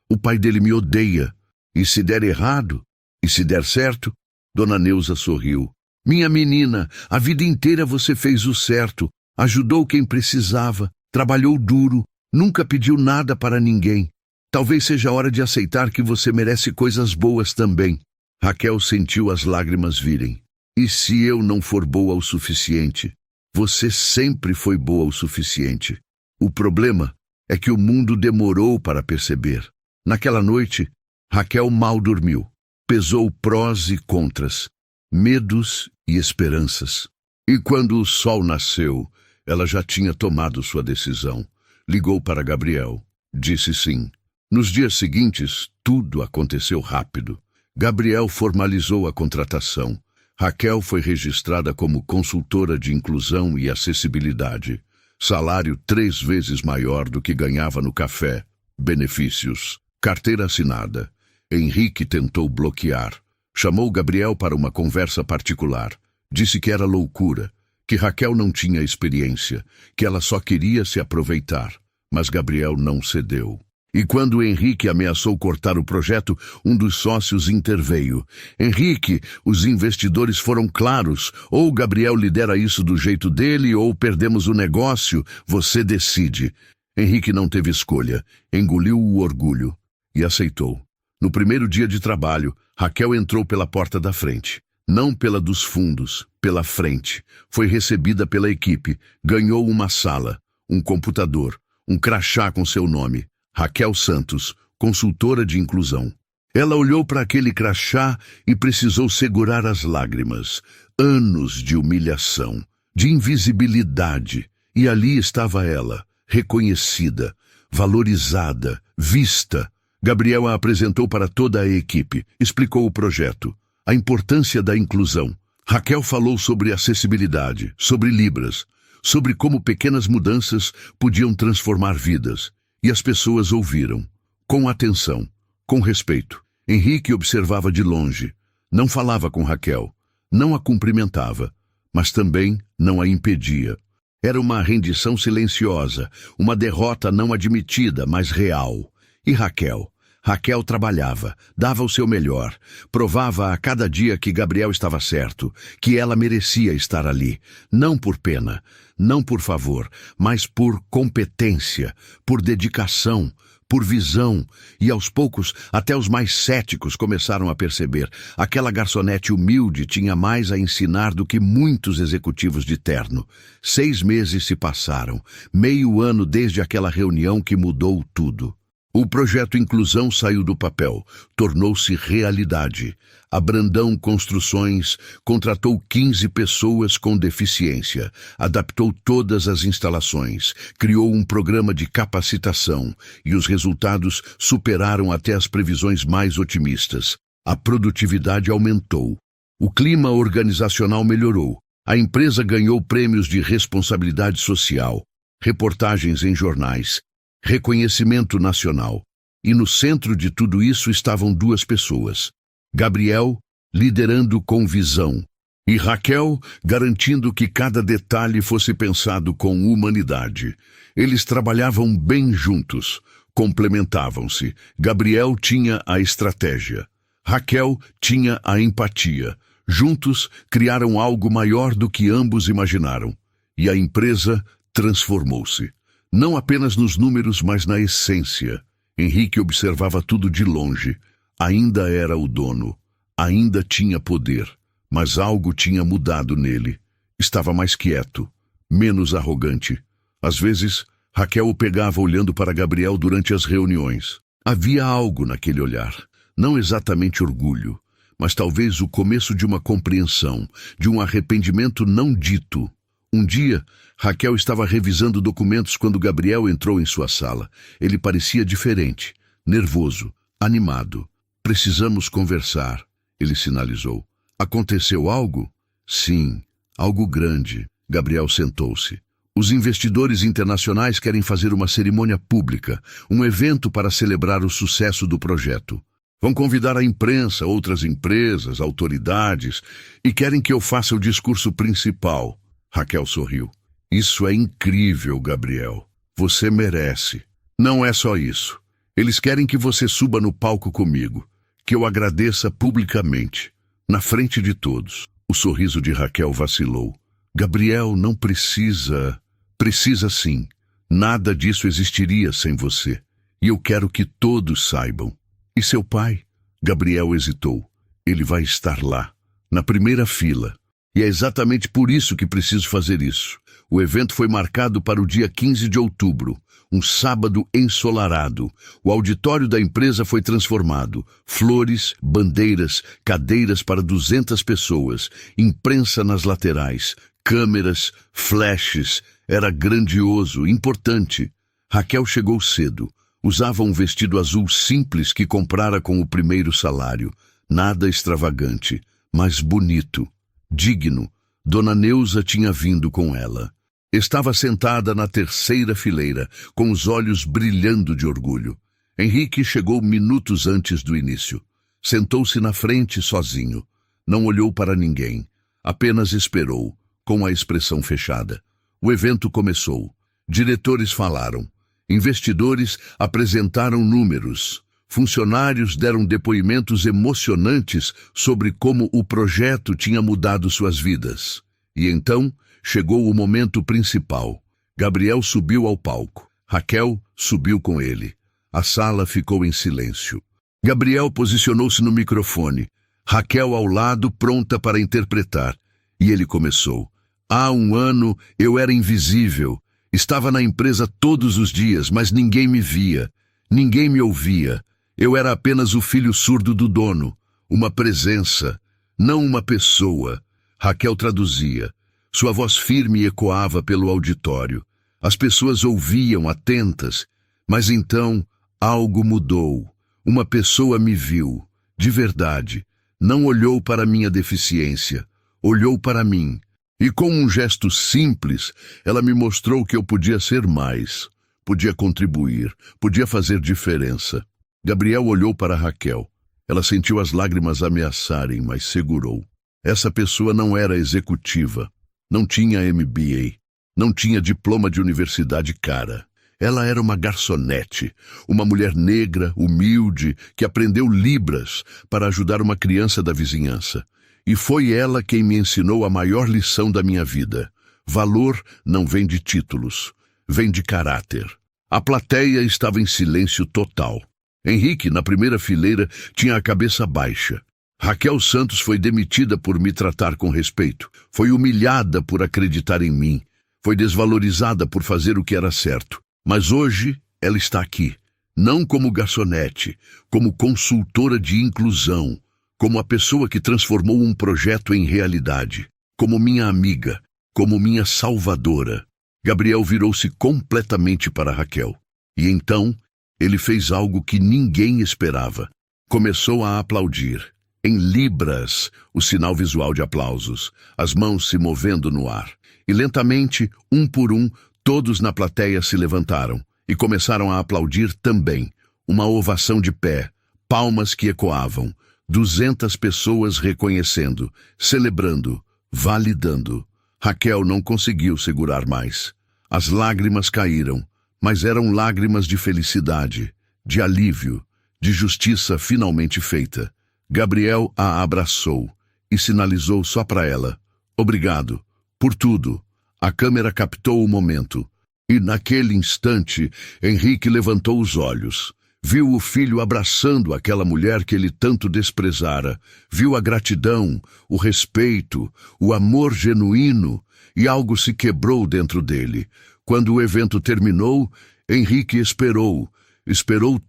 O pai dele me odeia. E se der errado? E se der certo? Dona Neuza sorriu. Minha menina, a vida inteira você fez o certo, ajudou quem precisava, trabalhou duro, nunca pediu nada para ninguém. Talvez seja a hora de aceitar que você merece coisas boas também. Raquel sentiu as lágrimas virem. E se eu não for boa o suficiente? Você sempre foi boa o suficiente. O problema é que o mundo demorou para perceber. Naquela noite, Raquel mal dormiu. Pesou prós e contras, medos e esperanças. E quando o sol nasceu, ela já tinha tomado sua decisão. Ligou para Gabriel. Disse sim. Nos dias seguintes, tudo aconteceu rápido. Gabriel formalizou a contratação. Raquel foi registrada como consultora de inclusão e acessibilidade. Salário 3 vezes maior do que ganhava no café. Benefícios. Carteira assinada. Henrique tentou bloquear. Chamou Gabriel para uma conversa particular. Disse que era loucura, que Raquel não tinha experiência, que ela só queria se aproveitar. Mas Gabriel não cedeu. E quando Henrique ameaçou cortar o projeto, um dos sócios interveio. Henrique, os investidores foram claros. Ou Gabriel lidera isso do jeito dele, ou perdemos o negócio. Você decide. Henrique não teve escolha. Engoliu o orgulho e aceitou. No primeiro dia de trabalho, Raquel entrou pela porta da frente. Não pela dos fundos, pela frente. Foi recebida pela equipe. Ganhou uma sala, um computador, um crachá com seu nome. Raquel Santos, consultora de inclusão. Ela olhou para aquele crachá e precisou segurar as lágrimas. Anos de humilhação, de invisibilidade. E ali estava ela, reconhecida, valorizada, vista. Gabriel a apresentou para toda a equipe, explicou o projeto, a importância da inclusão. Raquel falou sobre acessibilidade, sobre Libras, sobre como pequenas mudanças podiam transformar vidas. E as pessoas ouviram, com atenção, com respeito. Henrique observava de longe, não falava com Raquel, não a cumprimentava, mas também não a impedia. Era uma rendição silenciosa, uma derrota não admitida, mas real. E Raquel? Raquel trabalhava, dava o seu melhor, provava a cada dia que Gabriel estava certo, que ela merecia estar ali, não por pena, não por favor, mas por competência, por dedicação, por visão, e aos poucos até os mais céticos começaram a perceber. Aquela garçonete humilde tinha mais a ensinar do que muitos executivos de terno. 6 meses se passaram, meio ano desde aquela reunião que mudou tudo. O projeto Inclusão saiu do papel, tornou-se realidade. A Brandão Construções contratou 15 pessoas com deficiência, adaptou todas as instalações, criou um programa de capacitação e os resultados superaram até as previsões mais otimistas. A produtividade aumentou. O clima organizacional melhorou. A empresa ganhou prêmios de responsabilidade social, reportagens em jornais, reconhecimento nacional. E no centro de tudo isso estavam 2 pessoas. Gabriel, liderando com visão, e Raquel, garantindo que cada detalhe fosse pensado com humanidade. Eles trabalhavam bem juntos, complementavam-se. Gabriel tinha a estratégia. Raquel tinha a empatia. Juntos, criaram algo maior do que ambos imaginaram. E a empresa transformou-se. Não apenas nos números, mas na essência. Henrique observava tudo de longe. Ainda era o dono. Ainda tinha poder. Mas algo tinha mudado nele. Estava mais quieto, menos arrogante. Às vezes, Raquel o pegava olhando para Gabriel durante as reuniões. Havia algo naquele olhar. Não exatamente orgulho, mas talvez o começo de uma compreensão, de um arrependimento não dito. Um dia, Raquel estava revisando documentos quando Gabriel entrou em sua sala. Ele parecia diferente, nervoso, animado. Precisamos conversar, ele sinalizou. Aconteceu algo? Sim, algo grande. Gabriel sentou-se. Os investidores internacionais querem fazer uma cerimônia pública, um evento para celebrar o sucesso do projeto. Vão convidar a imprensa, outras empresas, autoridades, e querem que eu faça o discurso principal. Raquel sorriu. Isso é incrível, Gabriel. Você merece. Não é só isso. Eles querem que você suba no palco comigo, que eu agradeça publicamente, na frente de todos. O sorriso de Raquel vacilou. Gabriel, não precisa... Precisa sim. Nada disso existiria sem você. E eu quero que todos saibam. E seu pai? Gabriel hesitou. Ele vai estar lá, na primeira fila. E é exatamente por isso que preciso fazer isso. O evento foi marcado para o dia 15 de outubro, um sábado ensolarado. O auditório da empresa foi transformado. Flores, bandeiras, cadeiras para 200 pessoas, imprensa nas laterais, câmeras, flashes. Era grandioso, importante. Raquel chegou cedo. Usava um vestido azul simples que comprara com o primeiro salário. Nada extravagante, mas bonito. Digno. Dona Neuza tinha vindo com ela. Estava sentada na terceira fileira, com os olhos brilhando de orgulho. Henrique chegou minutos antes do início. Sentou-se na frente sozinho. Não olhou para ninguém. Apenas esperou, com a expressão fechada. O evento começou. Diretores falaram. Investidores apresentaram números. Funcionários deram depoimentos emocionantes sobre como o projeto tinha mudado suas vidas. E então chegou o momento principal. Gabriel subiu ao palco. Raquel subiu com ele. A sala ficou em silêncio. Gabriel posicionou-se no microfone. Raquel ao lado, pronta para interpretar. E ele começou. Há um ano eu era invisível. Estava na empresa todos os dias, mas ninguém me via. Ninguém me ouvia. Eu era apenas o filho surdo do dono. Uma presença, não uma pessoa. Raquel traduzia. Sua voz firme ecoava pelo auditório. As pessoas ouviam atentas. Mas então algo mudou. Uma pessoa me viu, de verdade. Não olhou para minha deficiência. Olhou para mim. E com um gesto simples, ela me mostrou que eu podia ser mais. Podia contribuir. Podia fazer diferença. Gabriel olhou para Raquel. Ela sentiu as lágrimas ameaçarem, mas segurou. Essa pessoa não era executiva. Não tinha MBA. Não tinha diploma de universidade cara. Ela era uma garçonete, uma mulher negra, humilde, que aprendeu Libras para ajudar uma criança da vizinhança. E foi ela quem me ensinou a maior lição da minha vida. Valor não vem de títulos, vem de caráter. A plateia estava em silêncio total. Henrique, na primeira fileira, tinha a cabeça baixa. Raquel Santos foi demitida por me tratar com respeito. Foi humilhada por acreditar em mim. Foi desvalorizada por fazer o que era certo. Mas hoje ela está aqui, não como garçonete, como consultora de inclusão, como a pessoa que transformou um projeto em realidade, como minha amiga, como minha salvadora. Gabriel virou-se completamente para Raquel. E então ele fez algo que ninguém esperava. Começou a aplaudir. Em Libras, o sinal visual de aplausos, as mãos se movendo no ar. E lentamente, um por um, todos na plateia se levantaram e começaram a aplaudir também. Uma ovação de pé, palmas que ecoavam, 200 pessoas reconhecendo, celebrando, validando. Raquel não conseguiu segurar mais. As lágrimas caíram, mas eram lágrimas de felicidade, de alívio, de justiça finalmente feita. Gabriel a abraçou e sinalizou só para ela. Obrigado, por tudo. A câmera captou o momento. E naquele instante, Henrique levantou os olhos. Viu o filho abraçando aquela mulher que ele tanto desprezara. Viu a gratidão, o respeito, o amor genuíno, e algo se quebrou dentro dele. Quando o evento terminou, Henrique esperou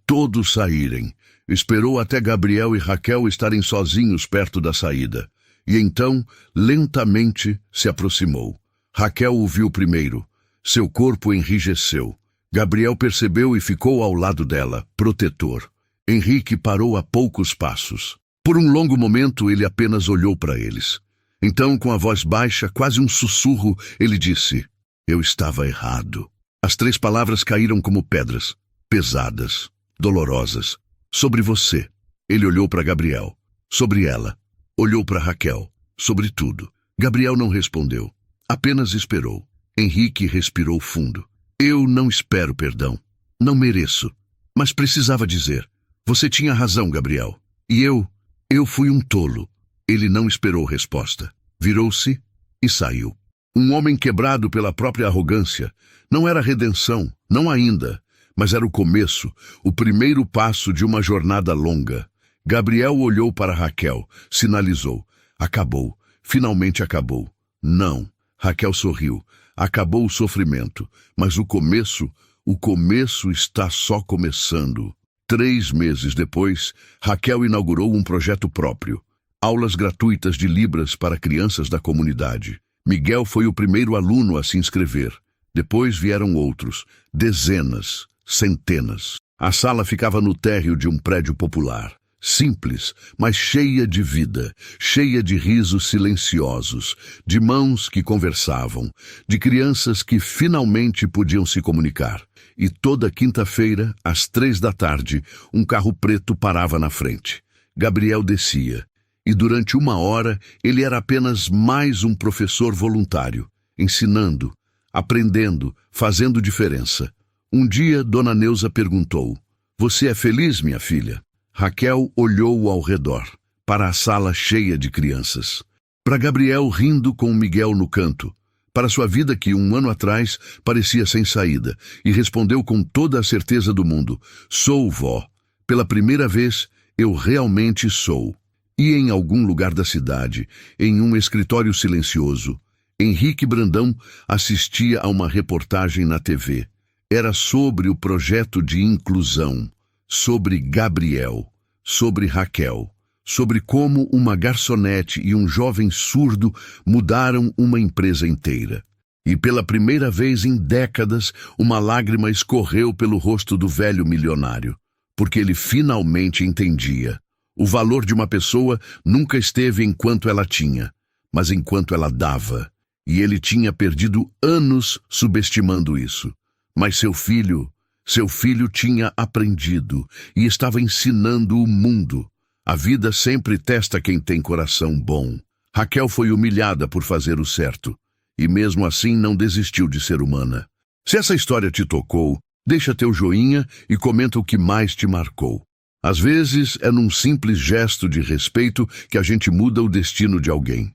todos saírem. Esperou até Gabriel e Raquel estarem sozinhos perto da saída. E então, lentamente, se aproximou. Raquel o viu primeiro. Seu corpo enrijeceu. Gabriel percebeu e ficou ao lado dela, protetor. Henrique parou a poucos passos. Por um longo momento, ele apenas olhou para eles. Então, com a voz baixa, quase um sussurro, ele disse: Eu estava errado. As 3 palavras caíram como pedras, pesadas, dolorosas. Sobre você. Ele olhou para Gabriel. Sobre ela. Olhou para Raquel. Sobre tudo. Gabriel não respondeu. Apenas esperou. Henrique respirou fundo. Eu não espero perdão. Não mereço. Mas precisava dizer. Você tinha razão, Gabriel. E eu fui um tolo. Ele não esperou resposta. Virou-se e saiu. Um homem quebrado pela própria arrogância. Não era redenção, não ainda. Mas era o começo, o primeiro passo de uma jornada longa. Gabriel olhou para Raquel, sinalizou. Acabou. Finalmente acabou. Não. Raquel sorriu. Acabou o sofrimento. Mas o começo está só começando. 3 meses depois, Raquel inaugurou um projeto próprio. Aulas gratuitas de Libras para crianças da comunidade. Miguel foi o primeiro aluno a se inscrever. Depois vieram outros, dezenas, centenas. A sala ficava no térreo de um prédio popular. Simples, mas cheia de vida, cheia de risos silenciosos, de mãos que conversavam, de crianças que finalmente podiam se comunicar. E toda quinta-feira, às 3 da tarde, um carro preto parava na frente. Gabriel descia. E durante 1 hora, ele era apenas mais um professor voluntário, ensinando, aprendendo, fazendo diferença. Um dia, Dona Neuza perguntou: "Você é feliz, minha filha?" Raquel olhou ao redor, para a sala cheia de crianças. Para Gabriel rindo com Miguel no canto. Para sua vida que, um ano atrás, parecia sem saída. E respondeu com toda a certeza do mundo: "Sou, vó. Pela primeira vez, eu realmente sou." E em algum lugar da cidade, em um escritório silencioso, Henrique Brandão assistia a uma reportagem na TV. Era sobre o projeto de inclusão, sobre Gabriel, sobre Raquel, sobre como uma garçonete e um jovem surdo mudaram uma empresa inteira. E pela primeira vez em décadas, uma lágrima escorreu pelo rosto do velho milionário, porque ele finalmente entendia. O valor de uma pessoa nunca esteve enquanto ela tinha, mas enquanto ela dava. E ele tinha perdido anos subestimando isso. Mas seu filho tinha aprendido e estava ensinando o mundo. A vida sempre testa quem tem coração bom. Raquel foi humilhada por fazer o certo, e mesmo assim não desistiu de ser humana. Se essa história te tocou, deixa teu joinha e comenta o que mais te marcou. Às vezes é num simples gesto de respeito que a gente muda o destino de alguém.